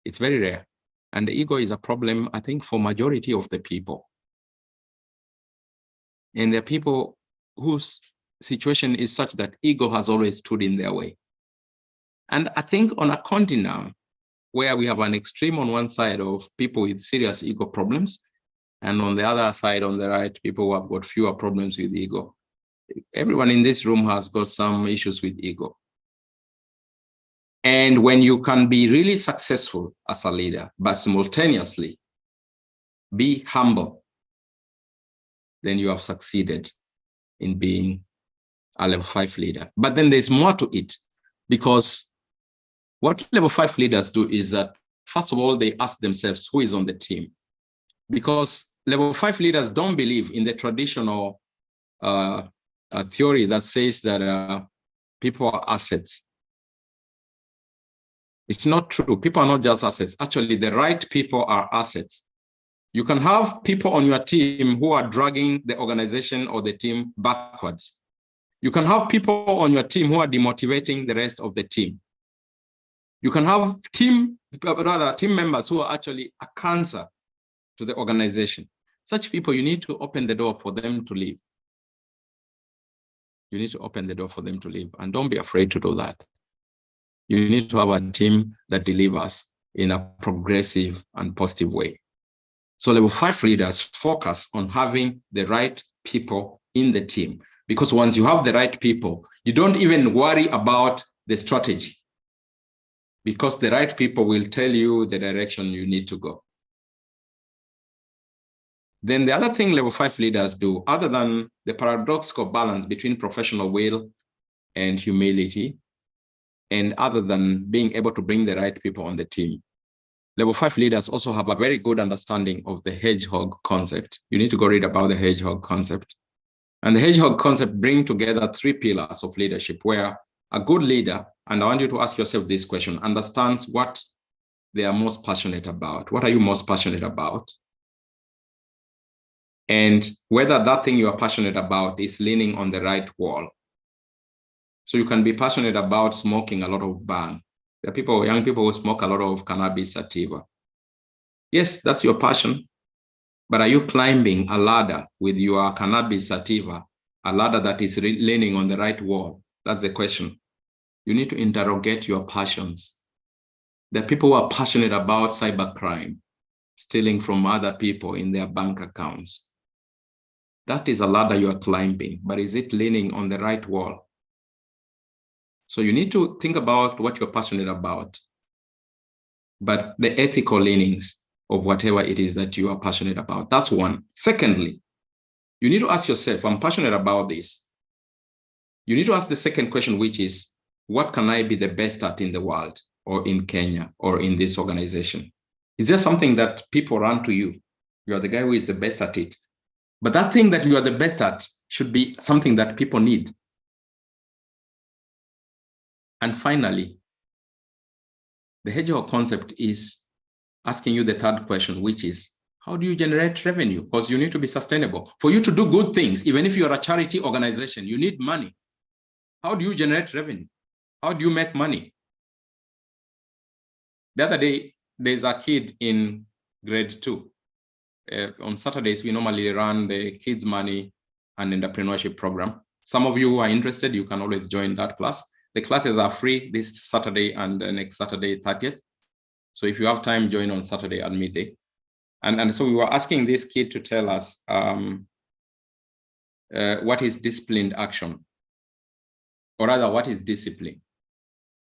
It's very rare. And the ego is a problem, I think, for majority of the people. And there are people whose situation is such that ego has always stood in their way. And I think on a continuum where we have an extreme on one side of people with serious ego problems, and on the other side, on the right, people who have got fewer problems with ego. Everyone in this room has got some issues with ego. And when you can be really successful as a leader, but simultaneously be humble, then you have succeeded in being a level 5 leader. But then there's more to it, because what level 5 leaders do is that, first of all, they ask themselves who is on the team. Because level 5 leaders don't believe in the traditional theory that says that people are assets. It's not true. People are not just assets. Actually, the right people are assets. You can have people on your team who are dragging the organization or the team backwards. You can have people on your team who are demotivating the rest of the team. You can have team members who are actually a cancer to the organization. Such people, you need to open the door for them to leave. You need to open the door for them to leave, and don't be afraid to do that. You need to have a team that delivers in a progressive and positive way. So level 5 leaders focus on having the right people in the team, because once you have the right people, you don't even worry about the strategy, because the right people will tell you the direction you need to go. Then the other thing level 5 leaders do, other than the paradoxical balance between professional will and humility, and other than being able to bring the right people on the team, level 5 leaders also have a very good understanding of the hedgehog concept. You need to go read about the hedgehog concept. And the hedgehog concept brings together 3 pillars of leadership, where a good leader, and I want you to ask yourself this question, understands what they are most passionate about. What are you most passionate about? And whether that thing you are passionate about is leaning on the right wall. So you can be passionate about smoking a lot of bang. There are people, young people who smoke a lot of cannabis sativa. Yes, that's your passion. But are you climbing a ladder with your cannabis sativa, a ladder that is leaning on the right wall? That's the question. You need to interrogate your passions. There are people who are passionate about cybercrime, stealing from other people in their bank accounts. That is a ladder you are climbing, but is it leaning on the right wall? So you need to think about what you're passionate about. but the ethical leanings of whatever it is that you are passionate about. That's one. Secondly, you need to ask yourself, I'm passionate about this. You need to ask the second question, which is, what can I be the best at in the world, or in Kenya, or in this organization? Is there something that people run to you? You are the guy who is the best at it. But that thing that you are the best at should be something that people need. And finally, the hedgehog concept is asking you the third question, which is, how do you generate revenue? Because you need to be sustainable. For you to do good things, even if you're a charity organization, you need money. How do you generate revenue? How do you make money? The other day, there's a kid in grade 2. On Saturdays, we normally run the kids' money and entrepreneurship program. Some of you who are interested, you can always join that class. The classes are free this Saturday and next Saturday, 30th. So if you have time, join on Saturday at midday. And so we were asking this kid to tell us what is disciplined action, or rather, what is discipline?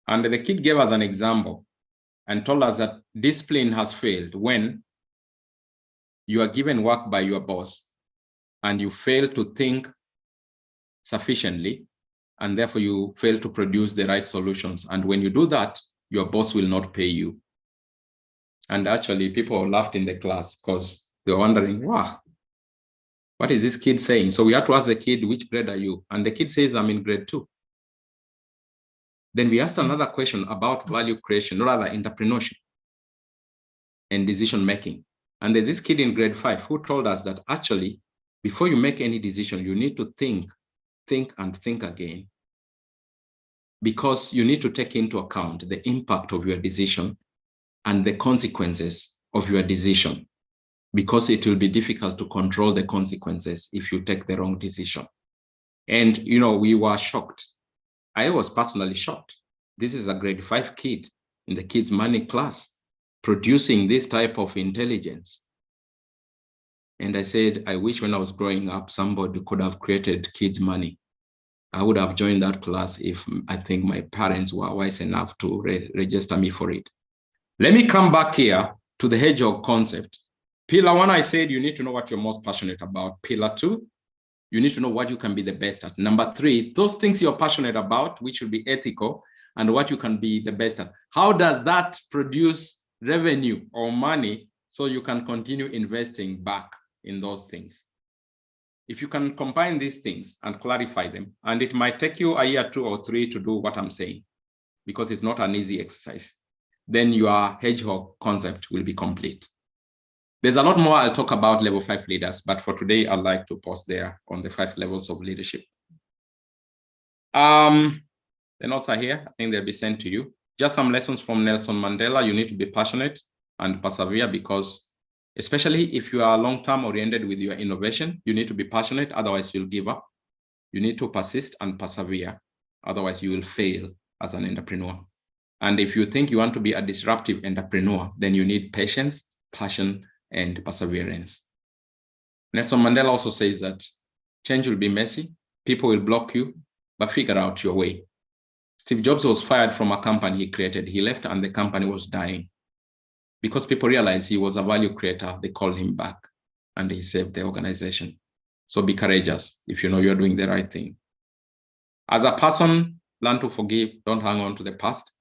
And the kid gave us an example and told us that discipline has failed when you are given work by your boss and you fail to think sufficiently, and therefore you fail to produce the right solutions. And when you do that, your boss will not pay you. And actually, people laughed in the class because they were wondering, wow, what is this kid saying? So we had to ask the kid, which grade are you? And the kid says, I'm in grade 2. Then we asked another question about value creation, or rather entrepreneurship and decision making. And there's this kid in grade 5 who told us that actually, before you make any decision, you need to think and think again, because you need to take into account the impact of your decision and the consequences of your decision, because it will be difficult to control the consequences if you take the wrong decision. And, you know, we were shocked. I was personally shocked. This is a grade 5 kid in the kids' money class producing this type of intelligence. And I said, I wish when I was growing up, somebody could have created kids' money. I would have joined that class if I think my parents were wise enough to register me for it. Let me come back here to the hedgehog concept. Pillar 1, I said you need to know what you're most passionate about. Pillar 2, you need to know what you can be the best at. Number 3, those things you're passionate about, which should be ethical, and what you can be the best at. How does that produce revenue or money so you can continue investing back in those things? If you can combine these things and clarify them, and it might take you a year, 2 or 3 to do what I'm saying, because it's not an easy exercise, then your hedgehog concept will be complete. There's a lot more I'll talk about level 5 leaders, but for today, I'd like to pause there on the 5 levels of leadership. The notes are here. I think they'll be sent to you. Just some lessons from Nelson Mandela. You need to be passionate and persevere, because especially if you are long-term oriented with your innovation, you need to be passionate, otherwise you'll give up. You need to persist and persevere, otherwise you will fail as an entrepreneur. And if you think you want to be a disruptive entrepreneur, then you need patience, passion, and perseverance. Nelson Mandela also says that change will be messy, people will block you, but figure out your way. Steve Jobs was fired from a company he created. He left and the company was dying. Because people realized he was a value creator, they called him back and he saved the organization. So be courageous if you know you're doing the right thing. As a person, learn to forgive, don't hang on to the past.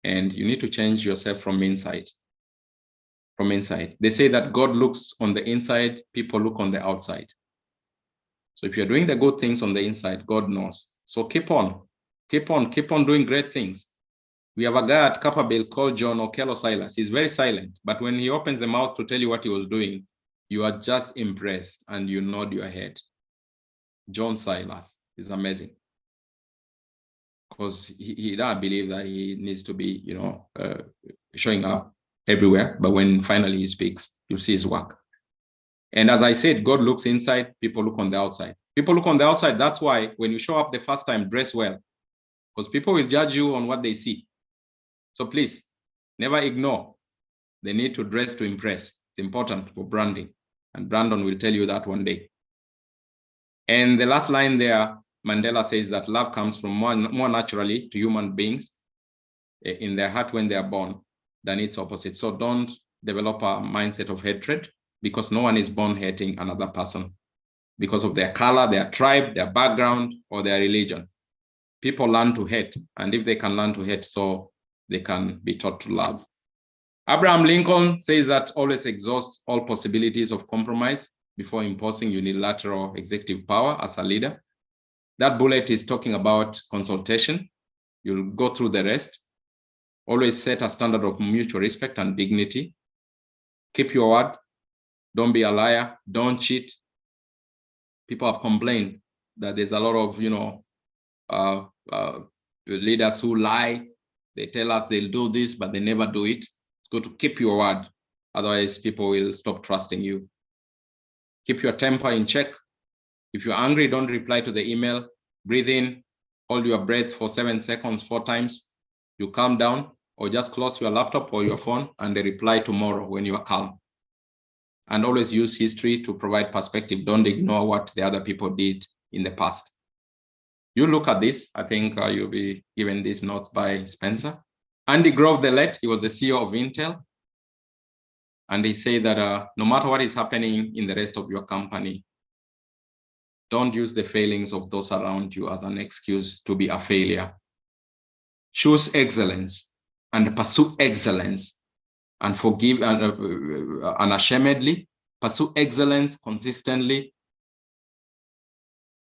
And you need to change yourself from inside. From inside. They say that God looks on the inside, people look on the outside. So if you're doing the good things on the inside, God knows. So keep on doing great things. We have a guy at Capabel called John Okello Silas. He's very silent, but when he opens the mouth to tell you what he was doing, you are just impressed and you nod your head. John Silas is amazing, because he doesn't believe that he needs to be, showing up everywhere. But when finally he speaks, you see his work. And as I said, God looks inside, people look on the outside. People look on the outside. That's why when you show up the first time, dress well, because people will judge you on what they see. So please, never ignore the need to dress to impress. It's important for branding. And Brandon will tell you that one day. And the last line there, Mandela says that love comes from more naturally to human beings in their heart when they are born than its opposite. So don't develop a mindset of hatred, because no one is born hating another person because of their color, their tribe, their background, or their religion. People learn to hate, and if they can learn to hate, so they can be taught to love. Abraham Lincoln says that always exhaust all possibilities of compromise before imposing unilateral executive power as a leader. That bullet is talking about consultation. You'll go through the rest. Always set a standard of mutual respect and dignity. Keep your word. Don't be a liar. Don't cheat. People have complained that there's a lot of, leaders who lie. They tell us they'll do this, but they never do it. It's good to keep your word. Otherwise, people will stop trusting you. Keep your temper in check. If you're angry, don't reply to the email. Breathe in, hold your breath for 7 seconds, 4 times. You calm down, or just close your laptop or your phone and reply tomorrow when you are calm. And always use history to provide perspective. Don't ignore what the other people did in the past. You look at this. I think you'll be given these notes by Spencer. Andy Grove the late, he was the CEO of Intel. And he said that no matter what is happening in the rest of your company, don't use the failings of those around you as an excuse to be a failure. Choose excellence and pursue excellence, and forgive unashamedly. Pursue excellence consistently.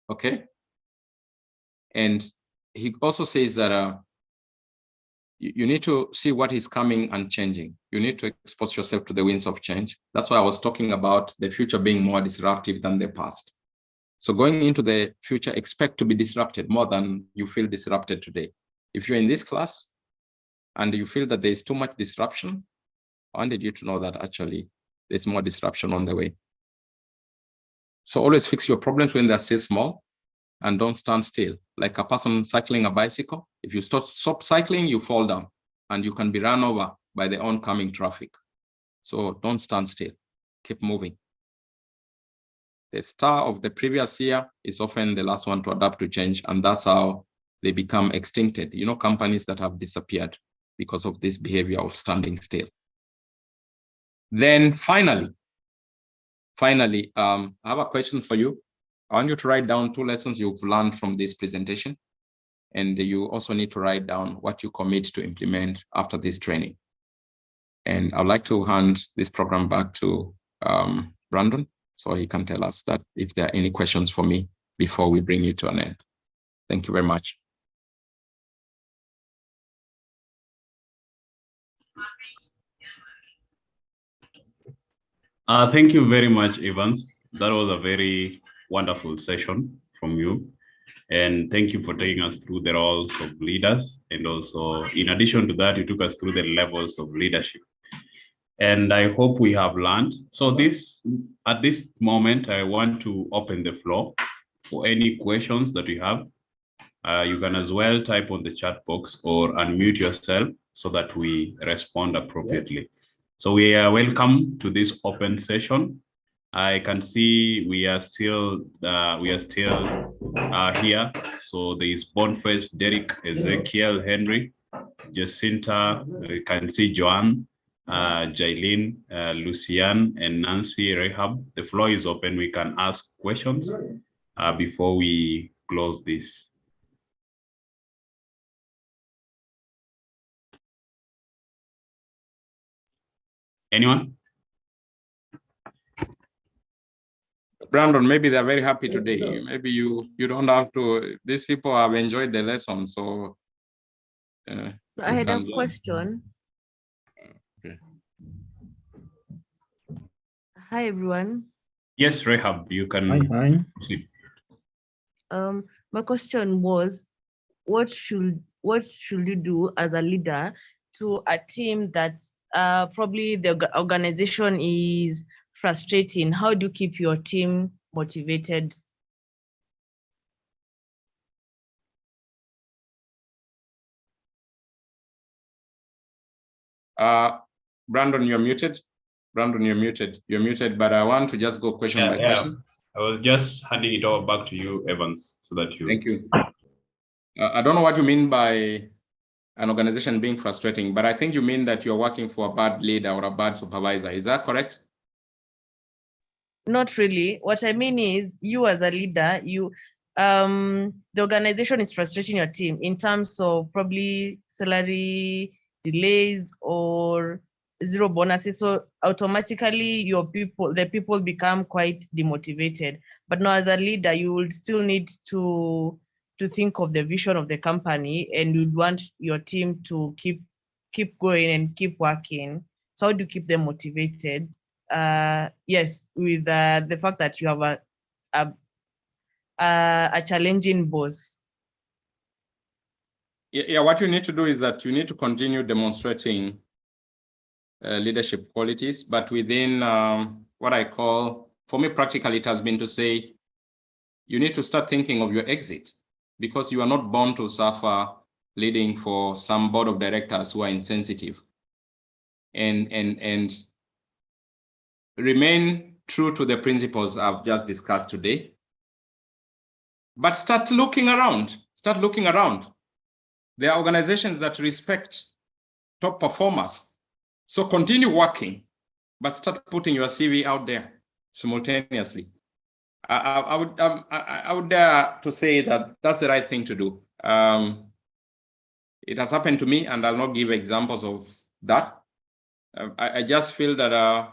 Okay? And he also says that you need to see what is coming and changing. You need to expose yourself to the winds of change. That's why I was talking about the future being more disruptive than the past. So going into the future, expect to be disrupted more than you feel disrupted today. If you're in this class and you feel that there's too much disruption, I wanted you to know that actually there's more disruption on the way. So always fix your problems when they're still small, and don't stand still. Like a person cycling a bicycle, if you stop cycling, you fall down and you can be run over by the oncoming traffic. So don't stand still, keep moving. The star of the previous year is often the last one to adapt to change, and that's how they become extincted. You know, companies that have disappeared because of this behavior of standing still. Then finally, I have a question for you. I want you to write down 2 lessons you've learned from this presentation. And you also need to write down what you commit to implement after this training. And I'd like to hand this program back to Brandon, so he can tell us that if there are any questions for me before we bring it to an end. Thank you very much. Thank you very much, Evans. That was a very wonderful session from you. And thank you for taking us through the roles of leaders. And also, in addition to that, you took us through the levels of leadership. And I hope we have learned. So at this moment, I want to open the floor for any questions that you have. You can as well type on the chat box or unmute yourself so that we respond appropriately. So we are welcome to this open session. I can see we are still here. So there is Boniface, Derek, Ezekiel, Henry, Jacinta. We can see Joanne, Jailin, Lucian, and Nancy, Rehab. The floor is open. We can ask questions before we close this. Anyone? Brandon, maybe they're very happy today. Maybe you don't have to. These people have enjoyed the lesson, so. I had a question. Okay. Hi, everyone. Yes, Rehab, you can. Hi. My question was, what should you do as a leader to a team that probably the organization is frustrating? How do you keep your team motivated? Brandon, you're muted. Brandon, you're muted. You're muted, but I want to just go question by question. I was just handing it over back to you, Evans, so that you. Thank you. I don't know what you mean by an organization being frustrating, but I think you mean that you're working for a bad leader or a bad supervisor. Is that correct? Not really. What I mean is, you as a leader, the organization is frustrating your team in terms of probably salary delays or zero bonuses. So automatically the people become quite demotivated. But now as a leader, you will still need to think of the vision of the company, and you'd want your team to keep going and keep working. So how do you keep them motivated? Yes, with the fact that you have a challenging boss. Yeah, what you need to do is that you need to continue demonstrating leadership qualities, but within what I call, for me, practically, it has been to say, you need to start thinking of your exit, because you are not born to suffer leading for some board of directors who are insensitive. And remain true to the principles I've just discussed today, but start looking around. Start looking around. There are organizations that respect top performers. So continue working, but start putting your CV out there simultaneously. I would dare to say that that's the right thing to do. It has happened to me, and I'll not give examples of that. I just feel that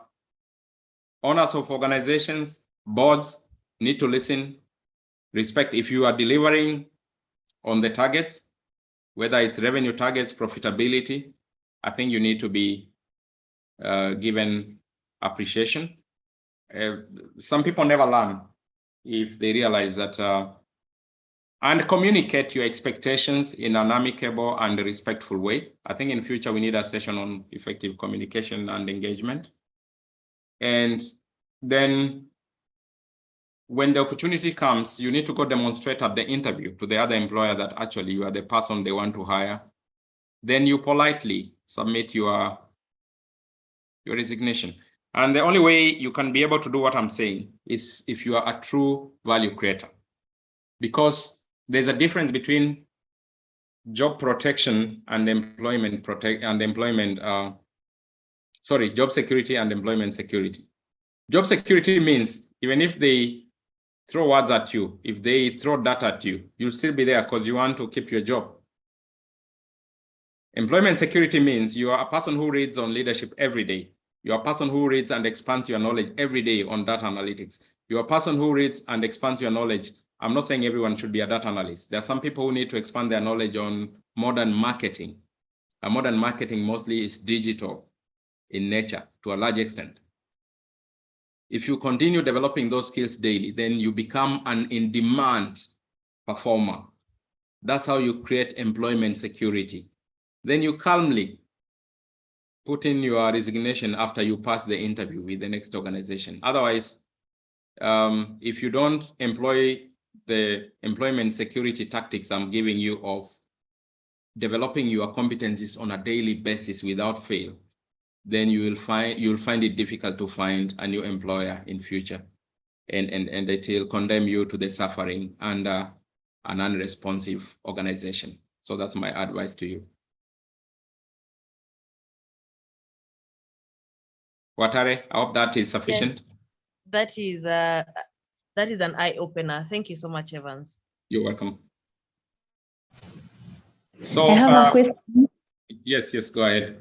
owners of organizations, boards need to listen, respect. If you are delivering on the targets, whether it's revenue targets, profitability, I think you need to be given appreciation. Some people never learn if they realize that, and communicate your expectations in an amicable and respectful way. I think in future we need a session on effective communication and engagement. And then when the opportunity comes, you need to go demonstrate at the interview to the other employer that actually you are the person they want to hire. Then you politely submit your resignation. And the only way you can be able to do what I'm saying is if you are a true value creator, because there's a difference between job protection and job security and employment security. Job security means even if they throw words at you, if they throw that at you, you'll still be there because you want to keep your job. Employment security means you are a person who reads on leadership every day. You're a person who reads and expands your knowledge every day on data analytics. You're a person who reads and expands your knowledge. I'm not saying everyone should be a data analyst. There are some people who need to expand their knowledge on modern marketing. And modern marketing mostly is digital in nature to a large extent. If you continue developing those skills daily, then you become an in-demand performer. That's how you create employment security. Then you calmly put in your resignation after you pass the interview with the next organization. Otherwise, if you don't employ the employment security tactics I'm giving you of developing your competencies on a daily basis without fail, then you'll find it difficult to find a new employer in future, and it will condemn you to the suffering under an unresponsive organization. So that's my advice to you. Watare, I hope that is sufficient. Yes, that is an eye-opener. Thank you so much, Evans. You're welcome. So I have a question. Yes, go ahead.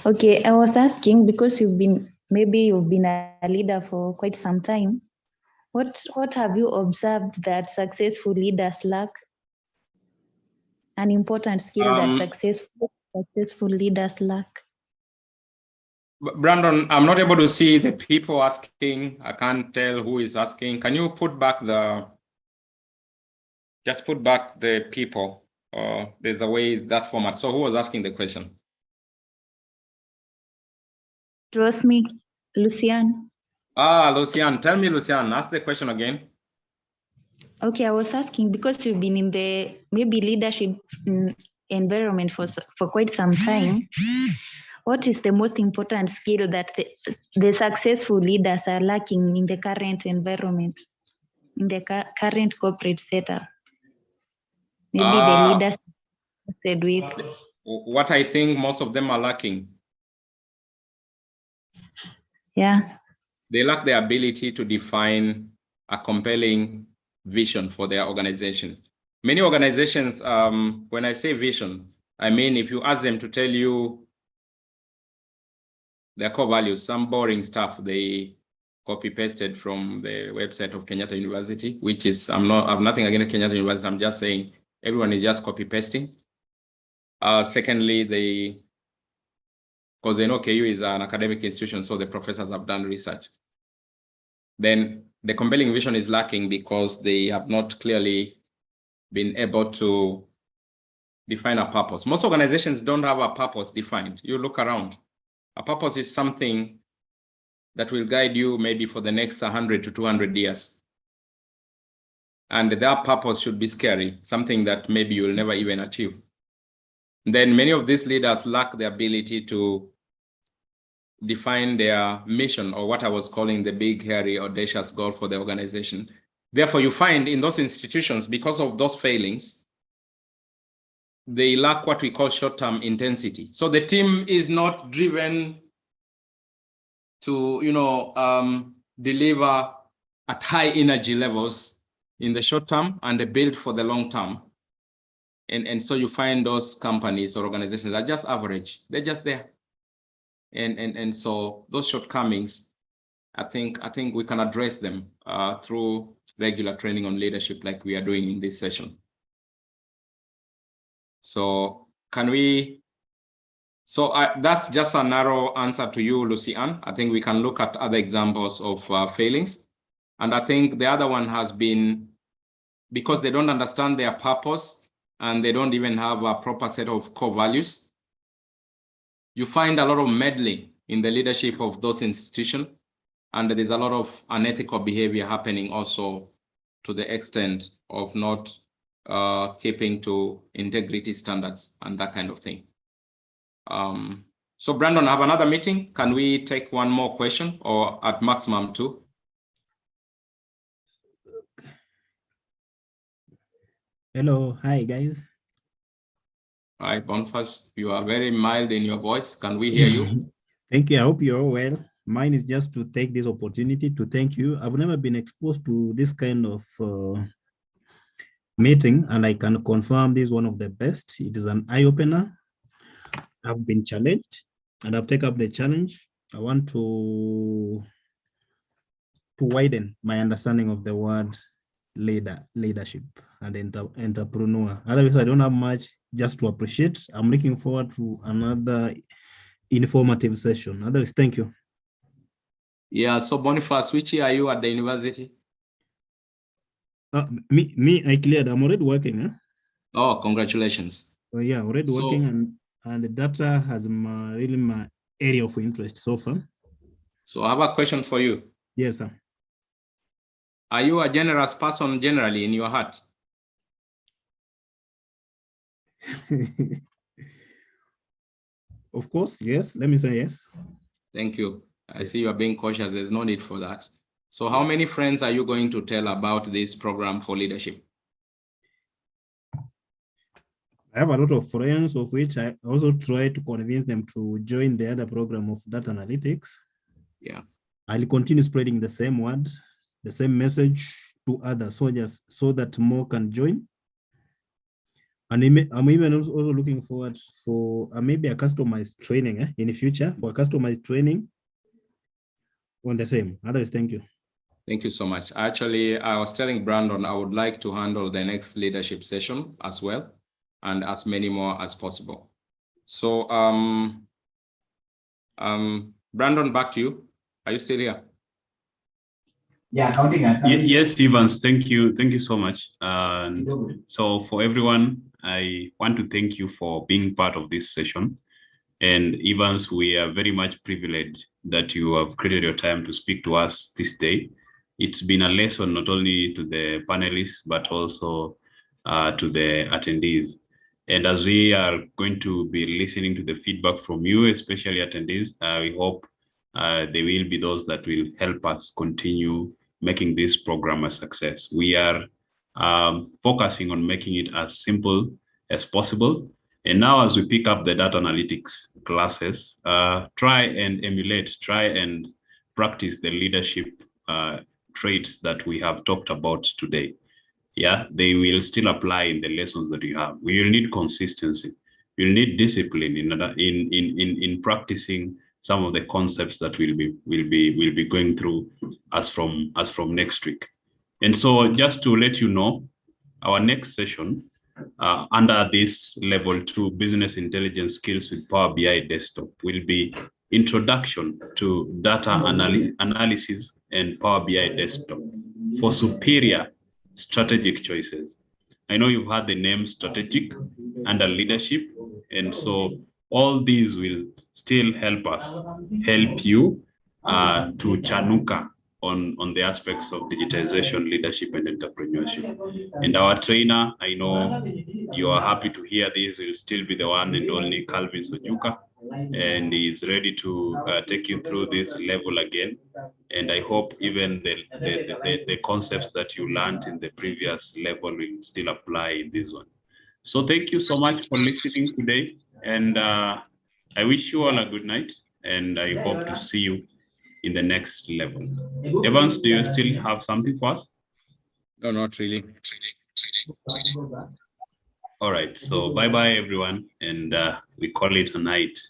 Okay, I was asking, because you've been a leader for quite some time. What have you observed that successful leaders lack? An important skill that successful leaders lack. Brandon, I'm not able to see the people asking. I can't tell who is asking. Can you put back just put back the people? There's a way that format. So who was asking the question? Trust me, Lucian. Lucian. Tell me, Lucian, ask the question again. Okay, I was asking, because you've been in the leadership environment for quite some time. What is the most important skill that the successful leaders are lacking in the current environment, in the current corporate setup? Maybe the leaders connected with? What I think most of them are lacking. Yeah. They lack the ability to define a compelling vision for their organization. Many organizations, when I say vision, I mean, if you ask them to tell you their core values, some boring stuff they copy pasted from the website of Kenyatta University, which is, I have nothing against Kenyatta University. I'm just saying everyone is just copy pasting. Secondly, because they know KU is an academic institution, so the professors have done research. Then the compelling vision is lacking because they have not clearly been able to define a purpose. Most organizations don't have a purpose defined. You look around. A purpose is something that will guide you maybe for the next 100 to 200 years. And that purpose should be scary, something that maybe you will never even achieve. Then many of these leaders lack the ability to define their mission, or what I was calling the big, hairy, audacious goal for the organization. Therefore, you find in those institutions, because of those failings, they lack what we call short-term intensity. So the team is not driven to, deliver at high energy levels in the short term, and they build for the long term. And so you find those companies or organizations are just average. They're just there. And so those shortcomings, I think we can address them through regular training on leadership, like we are doing in this session. So that's just a narrow answer to you, Lucy-Ann. I think we can look at other examples of failings. And I think the other one has been because they don't understand their purpose and they don't even have a proper set of core values. You find a lot of meddling in the leadership of those institutions, and there's a lot of unethical behavior happening also, to the extent of not keeping to integrity standards and that kind of thing. So Brandon, I have another meeting. Can we take one more question, or at maximum 2? Hello, hi guys. Hi, Boniface. You are very mild in your voice. Can we hear you? Thank you. I hope you're all well. Mine is just to take this opportunity to thank you. I've never been exposed to this kind of meeting, and I can confirm this is one of the best. It is an eye-opener. I've been challenged, and I've taken up the challenge. I want to widen my understanding of the word leadership and entrepreneur. Otherwise, I don't have much just to appreciate. I'm looking forward to another informative session. Otherwise, thank you. Yeah, so Boniface, which year are you at the university? Me, I cleared. I'm already working. Huh? Oh, congratulations. So yeah, already working, and the data has really my area of interest so far. So I have a question for you. Yes, sir. Are you a generous person generally in your heart? Of course, yes. Let me say yes. Thank you. I see you are being cautious. There's no need for that. So how many friends are you going to tell about this program for leadership? I have a lot of friends, of which I also try to convince them to join the other program of data analytics. Yeah. I'll continue spreading the same word, the same message to other soldiers so that more can join. And I'm even also looking forward for maybe a customized training in the future, for a customized training on the same. Otherwise, thank you. Thank you so much. Actually, I was telling Brandon I would like to handle the next leadership session as well, and as many more as possible. So Brandon, back to you. Are you still here? Yeah, counting us. Yes, Evans, thank you. Thank you so much. So for everyone, I want to thank you for being part of this session. And Evans, we are very much privileged that you have created your time to speak to us this day. It's been a lesson not only to the panelists, but also to the attendees. And as we are going to be listening to the feedback from you, especially attendees, we hope there will be those that will help us continue making this program a success. We are focusing on making it as simple as possible, And now as we pick up the data analytics classes, try and emulate, try and practice the leadership traits that we have talked about today. Yeah, they will still apply in the lessons that you have. We will need consistency. You'll need discipline in practicing some of the concepts that we'll be going through as from next week. And so just to let you know, our next session under this level 2 business intelligence skills with Power BI desktop will be introduction to data analysis and Power BI desktop for superior strategic choices. I know you've heard the name strategic under leadership, and so all these will still help you to Chanuka on the aspects of digitization, leadership, and entrepreneurship. And our trainer, I know you are happy to hear this, will still be the one and only Calvin Sojuka, and he's ready to take you through this level again. And I hope even the concepts that you learned in the previous level will still apply in this one. So thank you so much for listening today. And I wish you all a good night. And I hope to see you in the next level. Evans, do you still have something for us? No, not really. All right. So bye-bye, everyone. And we call it a night.